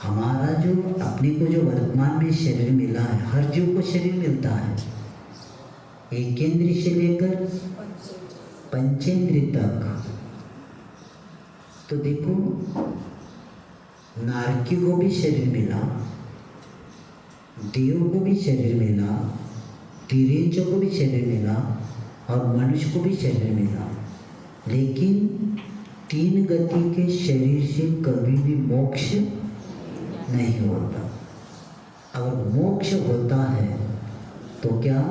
हमारा जो अपने को जो वर्तमान में शरीर मिला है, हर जीव को शरीर मिलता है, एक इंद्रिय से लेकर पंचेंद्रिय तक। तो देखो नारकी को भी शरीर मिला, देव को भी शरीर मिला, तिरेंच को भी शरीर मिला और मनुष्य को भी शरीर मिला। लेकिन तीन गति के शरीर से कभी भी मोक्ष नहीं होता। अगर मोक्ष होता है तो क्या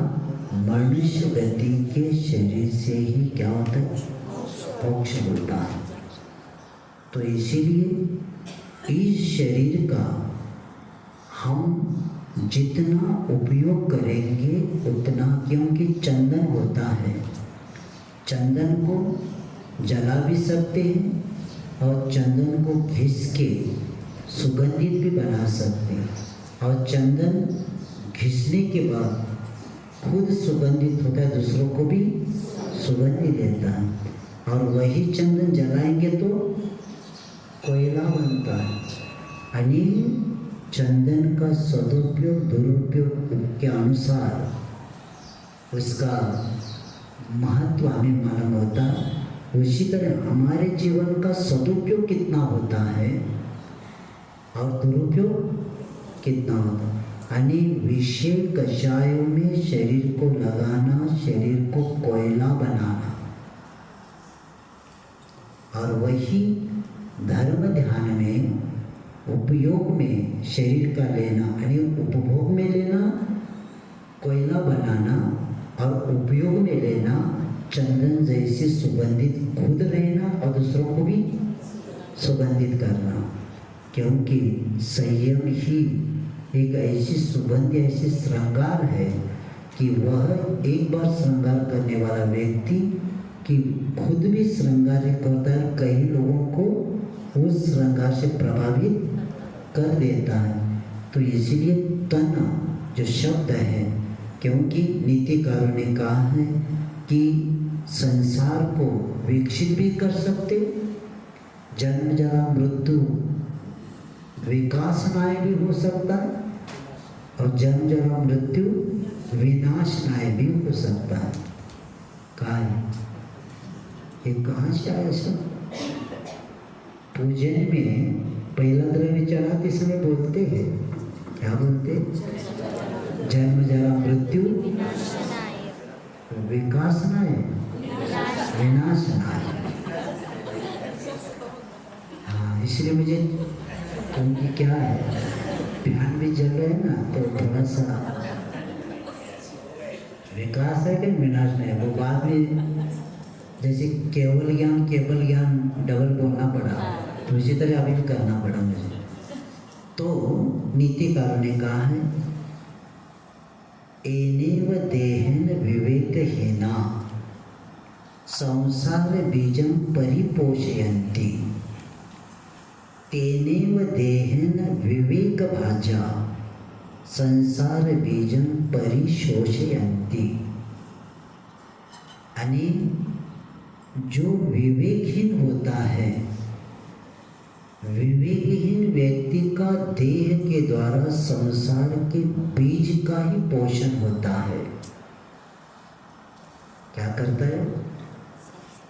मनुष्य गति के शरीर से ही क्या होता है, मोक्ष होता है। तो इसीलिए इस शरीर का हम जितना उपयोग करेंगे उतना, क्योंकि चंदन होता है, चंदन को जला भी सकते हैं और चंदन को घिस के सुगंधित भी बना सकते हैं। और चंदन घिसने के बाद खुद सुगंधित होता है, दूसरों को भी सुगंधि देता है। और वही चंदन जलाएंगे तो कोयला बनता है। यानी चंदन का सदुपयोग दुरुपयोग के अनुसार उसका महत्व हमें मालूम होता है। उसी तरह हमारे जीवन का सदुपयोग कितना होता है और दुरुपयोग कितना होता है। यानी विषय कषायों में शरीर को लगाना, शरीर को कोयला बनाना, और वही धर्म ध्यान में उपयोग में शरीर का लेना, यानी उपभोग में लेना कोयला बनाना और उपयोग में लेना चंदन जैसे सुगंधित खुद रहना और दूसरों को भी सुगंधित करना। क्योंकि संयम ही एक ऐसी सुगंध, ऐसी श्रृंगार है कि वह एक बार श्रृंगार करने वाला व्यक्ति कि खुद भी श्रृंगार करता है, कई लोगों को उस श्रृंगार से प्रभावित कर देता है। तो इसीलिए तन जो शब्द है, क्योंकि नीतिकारों ने कहा है कि संसार को विकसित भी कर सकते, जन्म जरा मृत्यु विकासनाय भी हो सकता है, और जन्म जरा मृत्यु विनाशनाय भी हो सकता है। कहा है ये, कहाँ से आया सब? पूजन में पहला द्रव्य चढ़ाते समय बोलते हैं, क्या बोलते? जन्म जरा मृत्यु विकासनाय विनाशनाय। हाँ, इसलिए मुझे, क्योंकि क्या है ध्यान भी जल रहे हैं ना, तो थोड़ा सा विकास है कि विनाश नहीं है, वो बाद में जैसे केवल ज्ञान डबल बोलना पड़ा, तो इसी तरह अभी भी करना पड़ा मुझे। तो नीतिकार ने कहा है, एनेव देहन विवेकहीना संसार बीजं परिपोषयन्ति, तेनेव देहन विवेक भाजा संसार बीजं परिशोषयन्ति। यानी जो विवेकहीन होता है, विवेकहीन व्यक्ति का देह के द्वारा संसार के बीज का ही पोषण होता है। क्या करता है?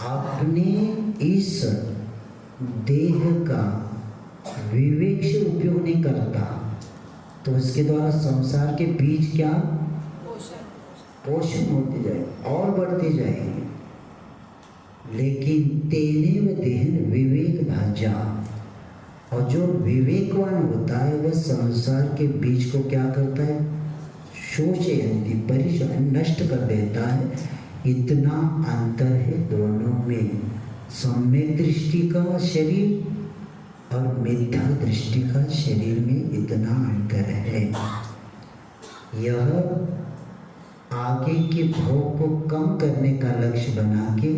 आपने इस देह का विवेक से उपयोग नहीं करता तो उसके द्वारा संसार के बीज क्या पोषण होते जाए और बढ़ते जाएंगे। लेकिन तेने व देहन विवेक भाजा, और जो विवेकवान होता है वह संसार के बीज को क्या करता है? शोषयन्ति, परिशोषण, नष्ट कर देता है। इतना अंतर है दोनों में, सम्यक दृष्टि का शरीर और मिथ्या दृष्टि का शरीर में इतना अंतर है। यह आगे के भोग को कम करने का लक्ष्य बना के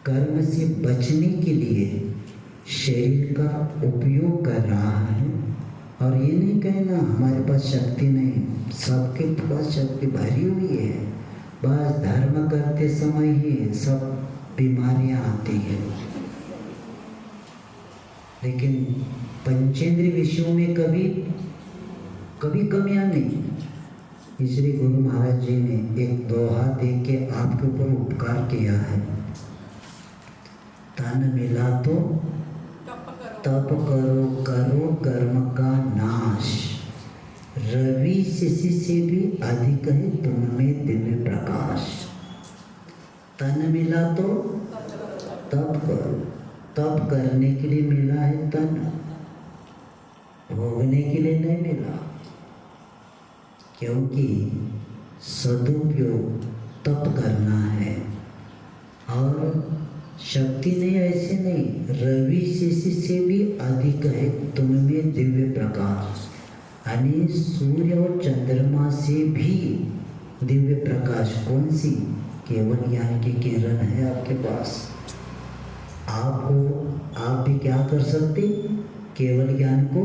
कर्म से बचने के लिए शरीर का उपयोग कर रहा है। और ये नहीं कहना हमारे पास शक्ति नहीं, सबके पास शक्ति भरी हुई है, बस धर्म करते समय ही सब बीमारियां आती हैं। लेकिन पंचेंद्रिय विषयों में कभी कमियां नहीं। इसलिए गुरु महाराज जी ने एक दोहा दे के आपके ऊपर उपकार किया है, तन मिला तो तप करो, करो कर्म का नाश, रवि शिशि से भी अधिक है तुम में दिव्य प्रकाश। तन मिला तो तप करो, तप करने के लिए मिला है तन, भोगने के लिए नहीं मिला। क्योंकि सदुपयोग तप करना है और शक्ति नहीं, ऐसे नहीं, रवि शिशि से भी अधिक है तुम में दिव्य प्रकाश। यानी सूर्य और चंद्रमा से भी दिव्य प्रकाश। कौन सी? केवल ज्ञान की किरण है आपके पास। आप भी क्या कर सकते? केवल ज्ञान को,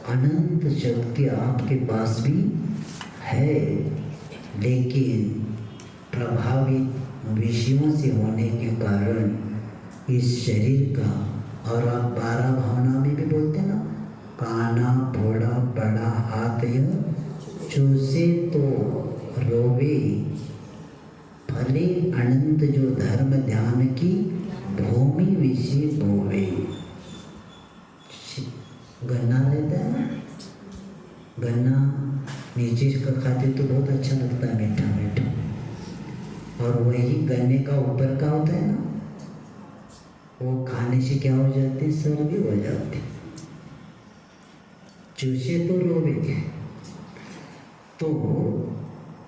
अनंत शक्ति आपके पास भी है, लेकिन प्रभावित विषयों से होने के कारण इस शरीर का, और आप 12 भावना में भी बोलते ना, काना थोड़ा बड़ा हाथ यह चूसे तो रोवे, फले अनंत जो धर्म ध्यान की भूमि विषय बोवे। गन्ना रहता है ना, गन्ना नीचे का खाते तो बहुत अच्छा लगता है, मीठा मीठा, और वही गन्ने का ऊपर का होता है ना, वो खाने से क्या हो जाती? सर्दी हो जाती, चूसे तो रोवे। तो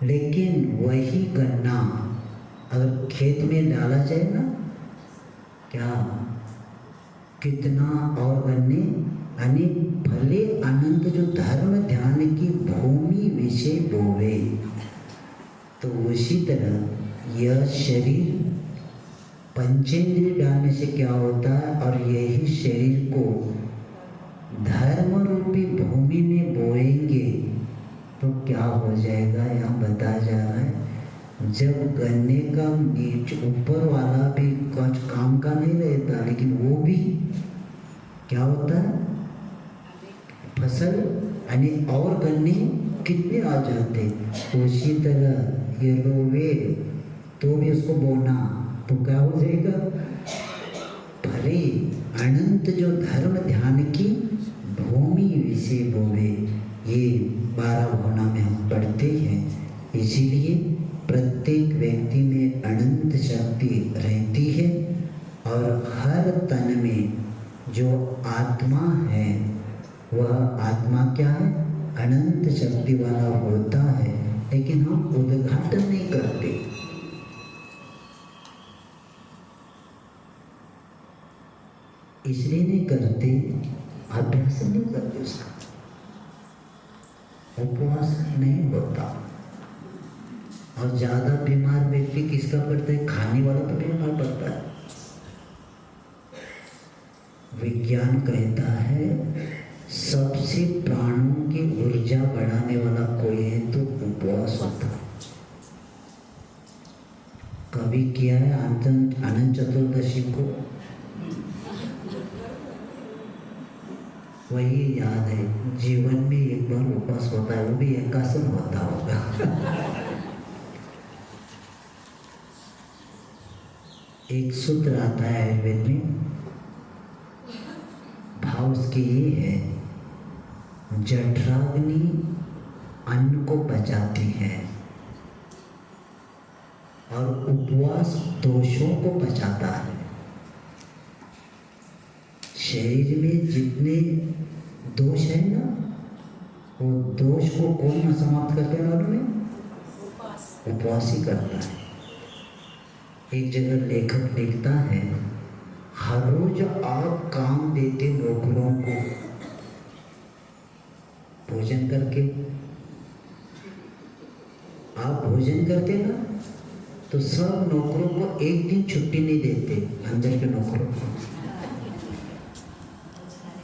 लेकिन वही गन्ना अगर खेत में डाला जाए ना, क्या कितना और गन्ने, यानी भले अनंत जो धर्म ध्यान की भूमि विषय बोवे। तो उसी तरह यह शरीर पंचेंद्रिय डालने से क्या होता है, और यही शरीर को धर्म रूपी भूमि में बोएंगे तो क्या हो जाएगा? यहाँ बताया जा रहा है, जब गन्ने का नीचे ऊपर वाला भी कुछ काम का नहीं रहता, लेकिन वो भी क्या होता है? फसल, यानी और गन्ने कितने आ जाते। उसी तरह ये रोवे तो भी उसको बोना तो क्या हो जाएगा? भले अनंत जो धर्म ध्यान की भूमि विषय बोवे। ये 12 भावना में हम पढ़ते हैं। इसीलिए प्रत्येक व्यक्ति में अनंत शक्ति रहती है, और हर तन में जो आत्मा है वह आत्मा क्या है? अनंत शक्ति वाला होता है, लेकिन हम उद्घाटन नहीं करते। इसलिए नहीं करते, अभ्यास नहीं करते उसका, उपवास नहीं होता। और ज़्यादा बीमार व्यक्ति किसका पड़ता है? खाने वाला तो बीमार पड़ता है। विज्ञान कहता है सबसे प्राणों की ऊर्जा बढ़ाने वाला कोई है तो उपवास होता है। कभी किया है अनंत चतुर्दशी को? वही याद है, जीवन में एक बार उपवास होता है, वो भी एकासन होता होगा। एक सूत्र आता है आयुर्वेद में, भाव उसके ये है, जठराग्नि अन्न को पचाती है और उपवास दोषों को पचाता है। शरीर में जितने दोष है ना, वो दोष को कौन समाप्त करते हैं मालूम है? उपवास ही करता है। एक जगह लेखक लिखता है, हर रोज आप काम देते नौकरों को भोजन करके, आप भोजन करते ना तो सब नौकरों को एक दिन छुट्टी नहीं देते, अंदर के नौकरों को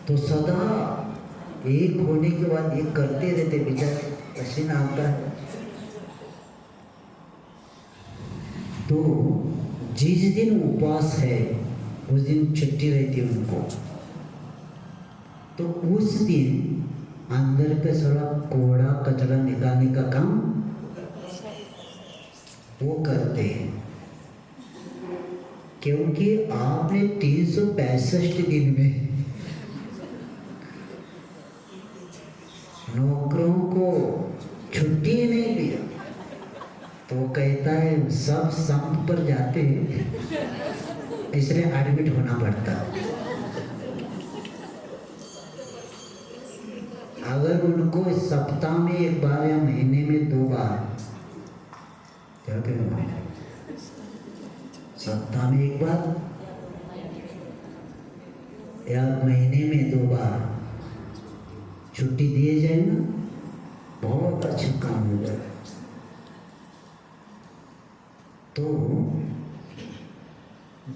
तो सदा एक होने के बाद एक करते रहते, बेचारे पसीना आता है। तो जिस दिन उपवास है उस दिन छुट्टी रहती है उनको, तो उस दिन अंदर का सारा कोड़ा कचरा निकालने का काम वो करते हैं। क्योंकि आपने 365 दिन में नौकरों को छुट्टी ही नहीं दिया, तो वो कहता है सब संत पर जाते हैं, इसलिए एडमिट होना पड़ता है। अगर उनको सप्ताह में एक बार या महीने में 2 बार, क्या कहना, सप्ताह में 1 बार या महीने में 2 बार छुट्टी दिए जाए ना, बहुत अच्छा काम हो जाए। तो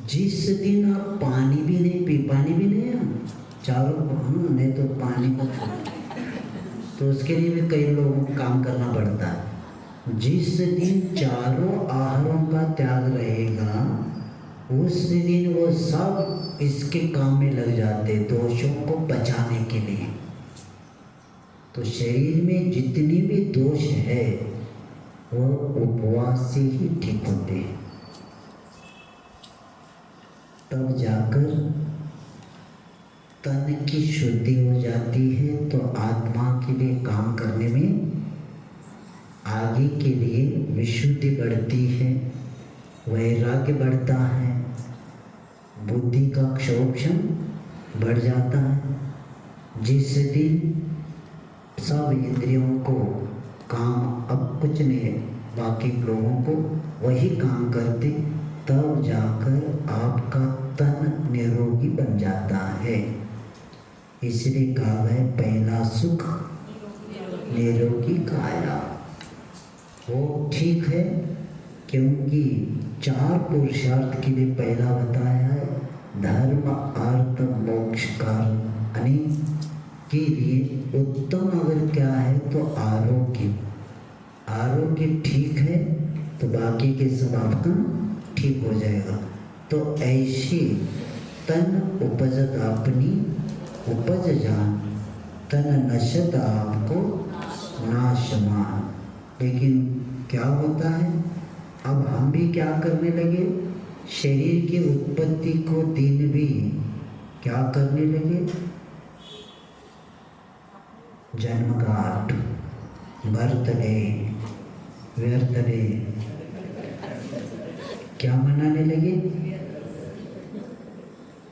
जिस दिन आप पानी भी नहीं है चारों, नहीं तो पानी को, तो उसके लिए भी कई लोगों को काम करना पड़ता है। जिस दिन चारों आहारों का त्याग रहेगा, उस दिन वो सब इसके काम में लग जाते, दोषों को बचाने के लिए। तो शरीर में जितनी भी दोष है वो उपवास से ही ठीक होते हैं। तब जाकर तन की शुद्धि हो जाती है, तो आत्मा के लिए काम करने में आगे के लिए विशुद्धि बढ़ती है, वैराग्य बढ़ता है, बुद्धि का क्षोभन बढ़ जाता है। जिस दिन सब इंद्रियों को काम, अब कुछ नहीं, बाकी लोगों को वही काम करते, तब जाकर आपका तन निरोगी बन जाता है। इसलिए कहा है पहला सुख निरोगी काया। वो ठीक है, क्योंकि 4 पुरुषार्थ के लिए पहला बताया है, धर्म अर्थ मोक्ष कर्म के लिए उत्तम अगर क्या है तो आरोग्य। आरोग्य ठीक है तो बाकी के सब आपका ठीक हो जाएगा। तो ऐसी तन उपजत अपनी उपज जान, तन नशत आपको नाशमान। लेकिन क्या होता है, अब हम भी क्या करने लगे, शरीर की उत्पत्ति को दिन भी क्या करने लगे, जन्मगांठ, बर्थडे, बर्थडे क्या मनाने लगे,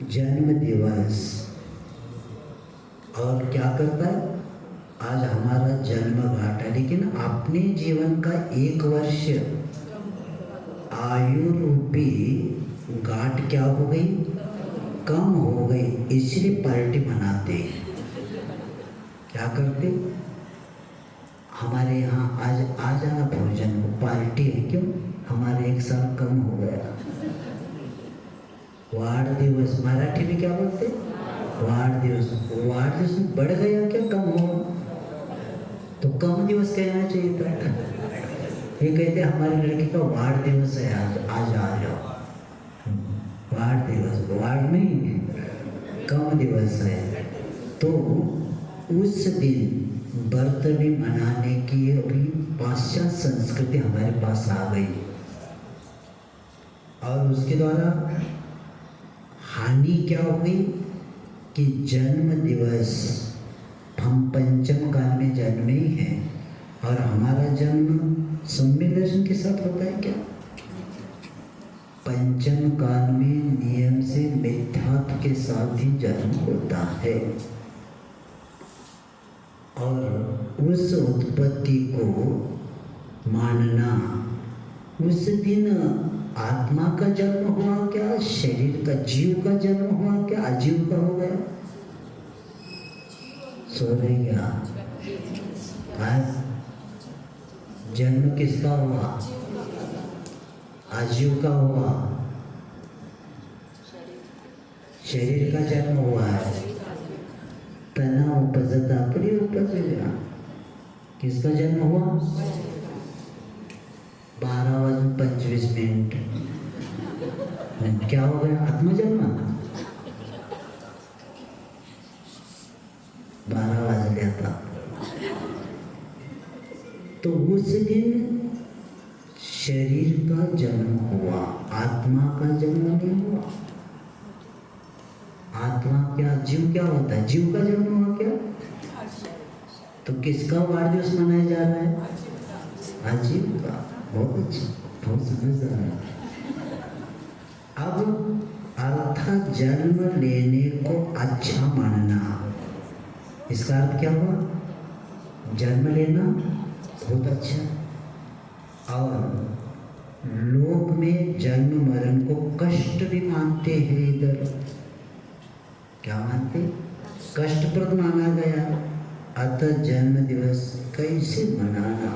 जन्म दिवस। और क्या करता है, आज हमारा जन्मगांठ है, लेकिन अपने जीवन का 1 वर्ष आयु रूपी गांठ क्या हो गई, कम हो गई इसलिए पार्टी मनाते। क्या करते, हमारे यहाँ आज आ जाना भोजन को, पार्टी है। क्यों? हमारे 1 साल कम हो गया। वाड़ दिवस मराठी में क्या बोलते? वाड़ दिवस। वाड़ दिवस बढ़ गया क्या कम हो? तो कम दिवस कहना चाहिए था। ये कहते हमारे लड़के का वाड़ दिवस है, आज आ जाओ। वाड़ दिवस, वाड़ नहीं, कम दिवस है। तो उस दिन व्रत भी मनाने की अभी पाश्चात्य संस्कृति हमारे पास आ गई, और उसके द्वारा हानि क्या हुई कि जन्म दिवस, हम पंचम काल में जन्मे ही हैं, और हमारा जन्म सम्यक दर्शन के साथ होता है क्या? पंचम काल में नियम से मिथ्यात्व के साथ ही जन्म होता है, और उस उत्पत्ति को मानना, उस दिन आत्मा का जन्म हुआ क्या, शरीर का, जीव का जन्म हुआ क्या, अजीव का हो गया? सो रहे क्या? आज जन्म किसका हुआ? अजीव का हुआ, शरीर का जन्म हुआ है। तना उपजता अपनी उपजेगा। किसका जन्म हुआ? 12:25। क्या हो गया? आत्मा जन्मा। 12 बज गया था। तो उस दिन शरीर का जन्म हुआ, आत्मा का जन्म नहीं हुआ। आत्मा क्या, जीव क्या होता है? जीव का जन्म हुआ क्या? तो किसका वार दिवस मनाया जा रहा है? अजीव का। बहुत अच्छा, बहुत समझदार है। अब अर्थात जन्म लेने को अच्छा मानना, इसका अर्थ क्या हुआ? जन्म लेना बहुत अच्छा। और लोक में जन्म मरण को कष्ट भी मानते हैं। इधर क्या मानते? कष्टप्रद माना गया। अतः जन्म दिवस कैसे मनाना?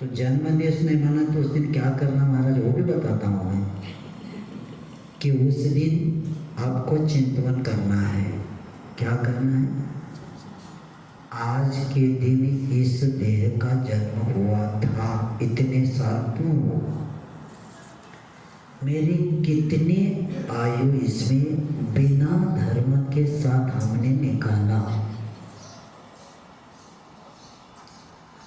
तो जन्म दिवस नहीं मना तो उस दिन क्या करना महाराज, वो भी बताता हूँ मैं। कि उस दिन आपको चिंतन करना है। क्या करना है? आज के दिन इस देह का जन्म हुआ था, इतने साल पूर्व। मेरी कितने आयु इसमें बिना धर्म के साथ हमने निकाला,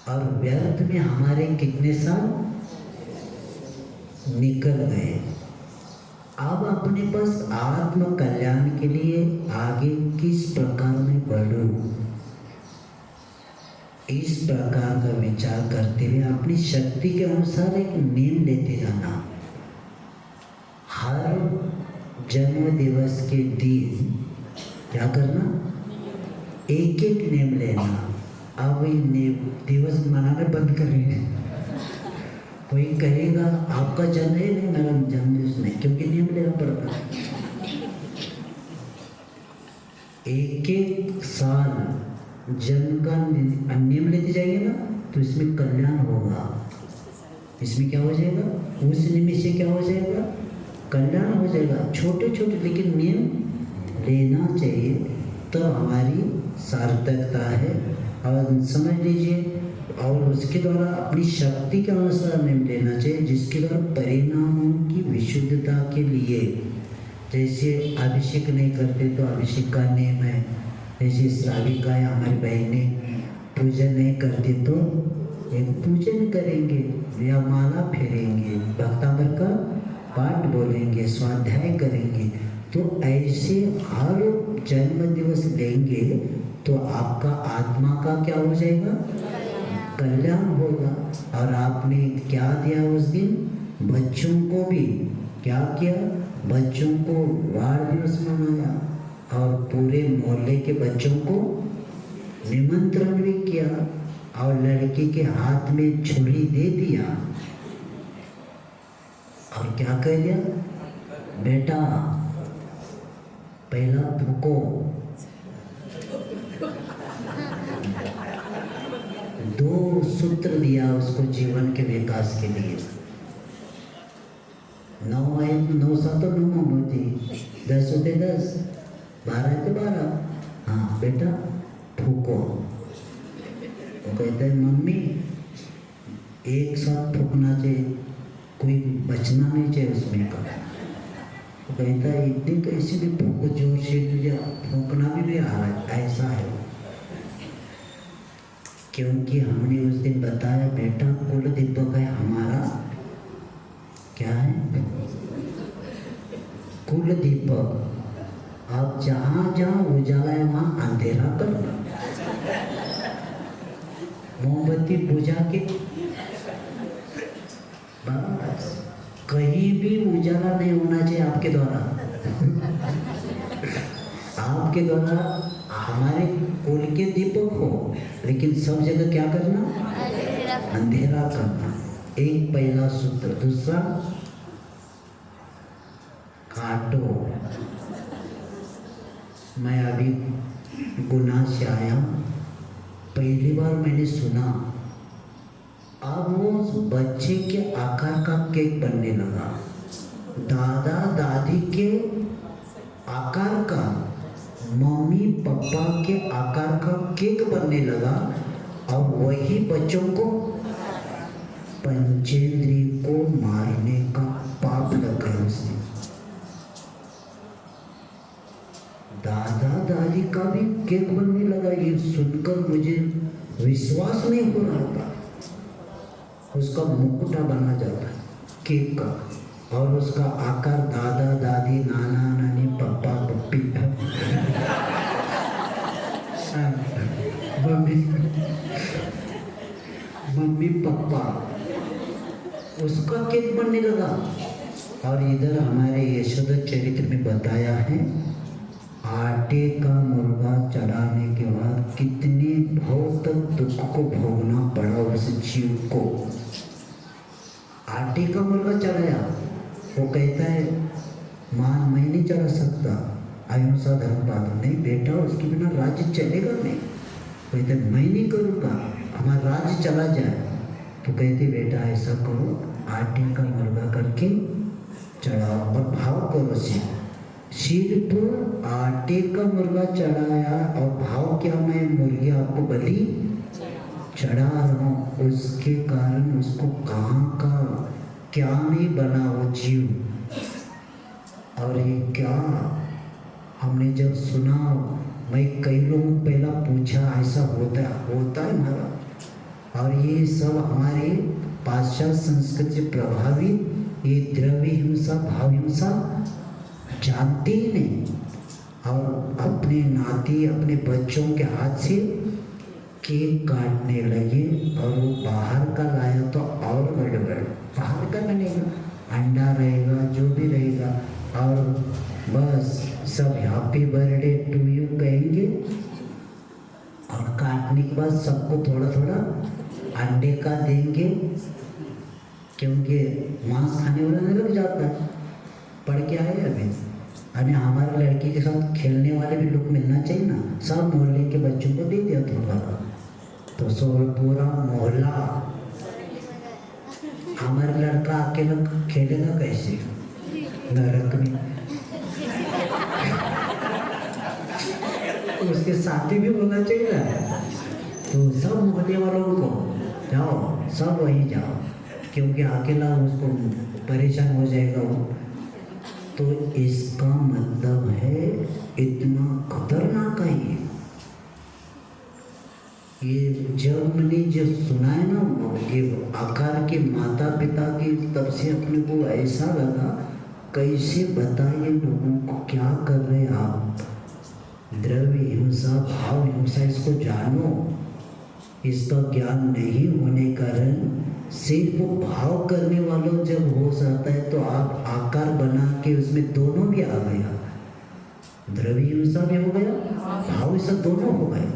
और व्यर्थ में हमारे कितने साल निकल गए। अब अपने पास आत्म कल्याण के लिए आगे किस प्रकार में बढ़ूं, इस प्रकार का विचार करते हुए अपनी शक्ति के अनुसार एक नियम लेते जाना। हर जन्म दिवस के दिन क्या करना? एक एक नियम लेना। अब ये दिवस मनाने बंद करेंगे। कोई कहेगा आपका जन्म है, नहीं मेरा जन्म दिवस नहीं, क्योंकि नियम लेना पड़ता है। एक एक साल जन्म का नियम लेते जाएंगे ना, तो इसमें कल्याण होगा। इसमें क्या हो जाएगा? उस नियम से क्या हो जाएगा? कल्याण हो जाएगा। छोटे छोटे लेकिन नियम लेना चाहिए, तब हमारी सार्थकता है। और समझ लीजिए, और उसके द्वारा अपनी शक्ति के अनुसार नियम लेना चाहिए, जिसके द्वारा परिणामों की विशुद्धता के लिए, जैसे अभिषेक नहीं करते तो अभिषेक का नियम है। जैसे श्राविका या हमारी बहनें पूजन नहीं करते तो एक पूजन करेंगे या माला फेरेंगे, भक्तामर का पाठ बोलेंगे, स्वाध्याय करेंगे। तो ऐसे हर जन्म दिवस लेंगे तो आपका आत्मा का क्या हो जाएगा? कल्याण होगा। और आपने क्या दिया उस दिन? बच्चों को भी क्या किया? बच्चों को वार दिवस मनाया, और पूरे मोहल्ले के बच्चों को निमंत्रण भी किया, और लड़की के हाथ में छुरी दे दिया, और क्या कह दिया? बेटा पहला फूको, 2 सूत्र दिया उसको जीवन के विकास के लिए। 9 आए 9 सातों 9 मोमबत्ती, 10 होते 10, 12 है तो 12। हाँ बेटा फूको। वो कहते हैं मम्मी एक साथ फूकना चाहिए, कोई बचना नहीं चाहिए उसमें का। वो कहता है इतनी कैसे भी फूको, जोर से तुझे फूकना भी नहीं आ रहा है, ऐसा है। क्योंकि हमने उस दिन बताया बेटा कुल दीपक है हमारा, क्या है कुल दीपक। आप जहाँ जहाँ उजाला है वहाँ अंधेरा करना, मोमबत्ती बुझा के बस, कहीं भी उजाला नहीं होना चाहिए आपके द्वारा। आपके द्वारा हमारे कुल के दीपक हो, लेकिन सब जगह क्या करना, अंधेरा करना। एक पहला सूत्र। दूसरा काटो। मैं अभी गुनाह से आया, पहली बार मैंने सुना, अब वो बच्चे के आकार का केक बनने लगा, दादा दादी के आकार का, मम्मी पापा के आकार का केक बनने लगा। और वही बच्चों को पंचेंद्री को मारने का पाप लगा है उसने। दादा दादी का भी केक बनने लगा। ये सुनकर मुझे विश्वास नहीं हो रहा था। उसका मुकुटा बना जाता है केक का, और उसका आकार दादा दादी नाना नानी पापा पप्पी मम्मी पापा, उसका केक बनने लगा। और इधर हमारे यशोदा चरित्र में बताया है, आटे का मुर्गा चढ़ाने के बाद कितने भाव तक दुख को भोगना पड़ा उस जीव को। आटे का मुर्गा चढ़ाया, वो कहता है मां मैं नहीं चढ़ा सकता, अहिंसा धर्म पालन। नहीं बेटा, उसके बिना राज्य चलेगा नहीं। कहते मैं नहीं करूँगा, हमारा राज्य चला जाए। तो कहते बेटा ऐसा करो, आटे का मुर्गा करके चढ़ाओ और भाव करो। सिर्फ आटे का मुर्गा चढ़ाया और भाव क्या, मैं मुर्गी आपको बलि चढ़ा रहा हूँ। उसके कारण उसको कहाँ का क्या नहीं बना वो जीव। और ये क्या हमने जब सुना, मैं कई लोगों को पहला पूछा ऐसा होता है महाराज। और ये सब हमारे पाश्चात्य संस्कृति से प्रभावित ये द्रव्य हिंसा भाव हिंसा जानते ही नहीं, और अपने नाती अपने बच्चों के हाथ से केक काटने लगे। और वो बाहर का लाया तो और गड़बड़, बाहर का बनेगा, अंडा रहेगा जो भी रहेगा, और बस सब हैप्पी बर्थडे टू यू कहेंगे। और काटने के बाद सबको थोड़ा थोड़ा अंडे का देंगे, क्योंकि मांस खाने वाला नहीं लग जाता है। पढ़ के आए अभी, अरे हमारे लड़की के साथ खेलने वाले भी लोग मिलना चाहिए ना, सब मोहल्ले के बच्चों को दे दिया थोड़ा, तो सो पूरा मोहल्ला। हमारा लड़का अकेला खेलेगा कैसे नरक में, उसके साथी भी होना चाहिए ना। तो सब मोहल्ले वालों को जाओ, सब वहीं जाओ, क्योंकि अकेला उसको परेशान हो जाएगा वो। तो इसका मतलब है इतना खतरनाक है ये। जब मैंने जो सुना है ना ये आकार के माता पिता की, तब से अपने को ऐसा लगा कैसे बताइए लोगों को क्या कर रहे हैं आप। द्रव्य हिंसा भाव हिंसा इसको जानो। इसका ज्ञान नहीं होने कारण सिर्फ भाव करने वालों जब हो जाता है तो आप आकार बना के उसमें दोनों भी आ गया, द्रव्य हिंसा भी हो गया, भाव हिंसा दोनों हो गए।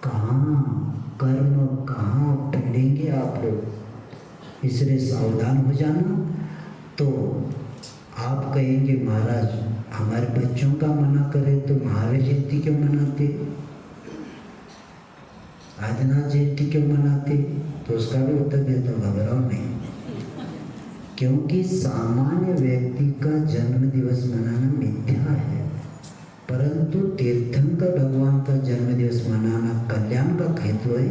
कहाँ कर्म कहाँ पढ़ेंगे आप लोग, इसलिए सावधान हो जाना। तो आप कहेंगे महाराज हमारे बच्चों का मना करे तो महावीर जयंती क्यों मनाते, आदिनाथ जयंती क्यों मनाते? तो उसका भी उत्तर देता हूँ, घबराओ नहीं। क्योंकि सामान्य व्यक्ति का जन्म दिवस मनाना मिथ्या है, परंतु तीर्थंकर भगवान का जन्म दिवस मनाना कल्याण का हेतु है,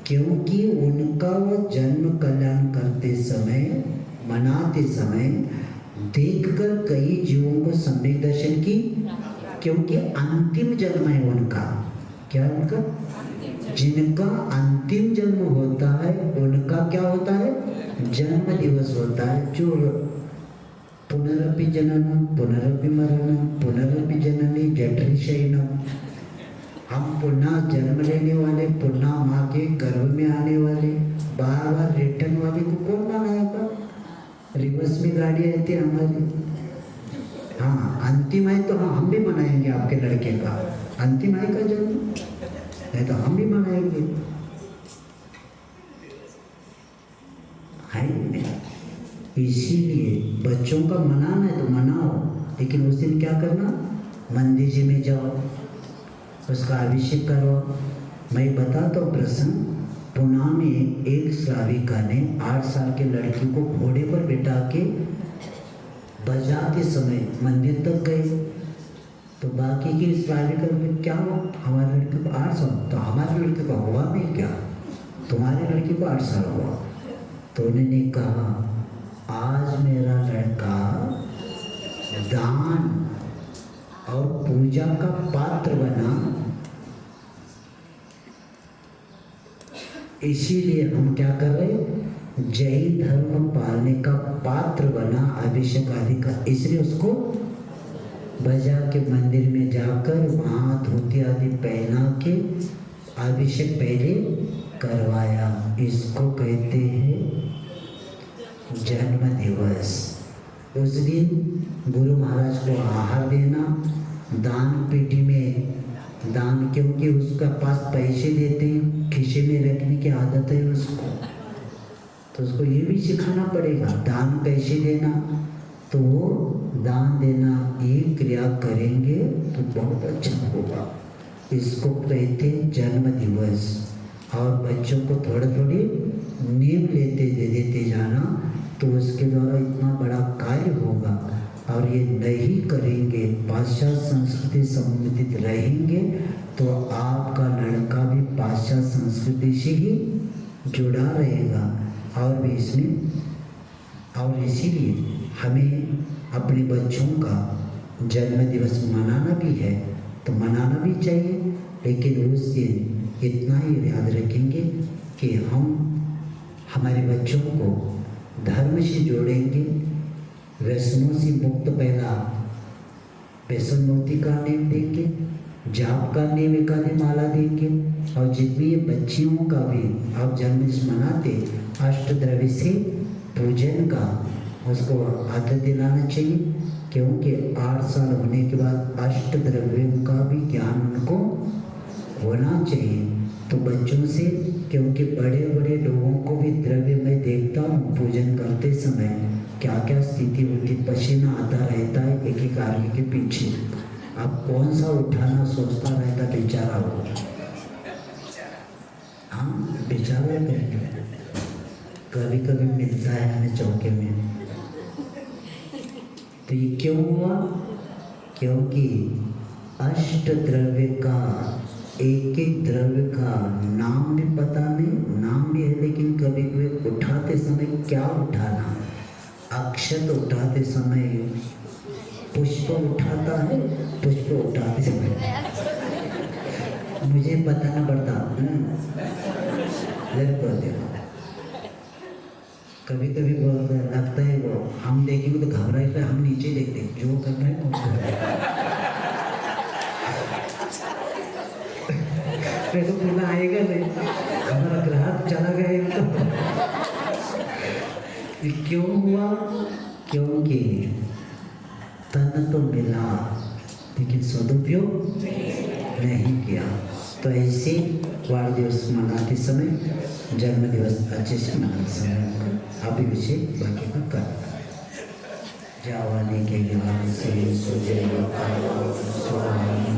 क्योंकि उनका वह जन्म कल्याण करते समय, मनाते समय देखकर कई जीवों को सम्यक दर्शन की, क्योंकि अंतिम जन्म है उनका। क्या उनका? जिनका अंतिम जन्म होता है उनका क्या होता है? जन्म दिवस होता है। जो पुनरपि जननम पुनरपि मरणम पुनरपि जननी जठरी शयनम, हम पुनः जन्म लेने वाले, पुनः माँ के गर्भ में आने वाले, बार बार रिटर्न वाले को कौन मनाएगा? रिवर्स में गाड़ी रहती है हमारी। हाँ, अंतिम है तो हाँ हम भी मनाएंगे आपके लड़के का अंतिम है का जन्म, नहीं तो हम भी मनाएंगे, है नहीं? इसीलिए बच्चों का मनाना है तो मनाओ, लेकिन उस दिन क्या करना? मंदिर जी में जाओ, उसका अभिषेक करो। मैं बताता हूँ प्रसंग। पुणे में एक श्राविका ने 8 साल के लड़की को घोड़े पर बिठा के बजाते समय मंदिर तक गए। तो बाकी की श्राविका में क्या हुआ? हमारे लड़के को 8 साल, तो हमारे लड़के को हुआ भी क्या? तुम्हारे लड़के को 8 साल हुआ। तो उन्होंने कहा, आज मेरा लड़का दान और पूजा का पात्र बना, इसीलिए हम क्या कर रहे? जैन धर्म पालने का पात्र बना, अभिषेक आदि का, इसलिए उसको बजा के मंदिर में जाकर वहाँ धोती आदि पहना के अभिषेक पहले करवाया। इसको कहते हैं जन्म दिवस। उस दिन गुरु महाराज को आहार देना, दान पेटी में दान, क्योंकि उसका पास पैसे देते हैं, खीसे में रखने की आदत है उसको, तो उसको ये भी सिखाना पड़ेगा दान कैसे देना। तो वो दान देना ये क्रिया करेंगे तो बहुत अच्छा होगा। इसको कहते हैं जन्म दिवस। और बच्चों को थोड़े थोड़े नियम देते जाना, तो उसके द्वारा इतना बड़ा कार्य होगा। और ये नहीं करेंगे, पाश्चात्य संस्कृति संबंधित रहेंगे, तो आपका लड़का भी पाश्चात्य संस्कृति से ही जुड़ा रहेगा। और भी इसमें, और इसीलिए हमें अपने बच्चों का जन्म दिवस मनाना भी है तो मनाना भी चाहिए, लेकिन उस दिन इतना ही याद रखेंगे कि हम हमारे बच्चों को धर्म से जोड़ेंगे, व्यसनों से मुक्त, पहला व्यसन मुक्ति का नेम देंगे, जाप का नेम एकादि माला देंगे। और जितनी ये बच्चियों का भी आप जन्मदिन मनाते, अष्टद्रव्य से पूजन का उसको आदत दिलाना चाहिए, क्योंकि 8 साल होने के बाद अष्टद्रव्यों का भी ज्ञान उनको होना चाहिए। तो बच्चों से, क्योंकि बड़े बड़े लोगों को भी द्रव्य मैं देखता हूँ पूजन करते समय क्या क्या स्थिति होती, पसीना आता रहता है एक एक कार्य के पीछे। अब कौन सा उठाना सोचता रहता बेचारा हो। हाँ बेचारा कभी कभी मिलता है हमें चौके में। तो ये क्यों हुआ? क्योंकि अष्ट द्रव्य का, एक एक द्रव्य का नाम भी पता नहीं, नाम भी है लेकिन कभी कभी उठाते समय क्या उठाना, अक्षत उठाते समय पुष्प उठाता है, पुष्प उठाते समय मुझे बताना पड़ता देखो कभी कभी बहुत लगता है, वो हम देखेंगे तो घबराए, हम नीचे देखते जो करना है कौन फिर तो बोला आएगा नहीं, हमारा ग्राहक चला गया। तो क्यों हुआ? क्योंकि तन तो मिला लेकिन सदुपयोग नहीं किया। तो ऐसे वार दिवस मनाते समय, जन्म दिवस अच्छे से मनाते समय अभी विषय बाकी का कर जावाने के ज्ञान से सुजय पायो स्वामी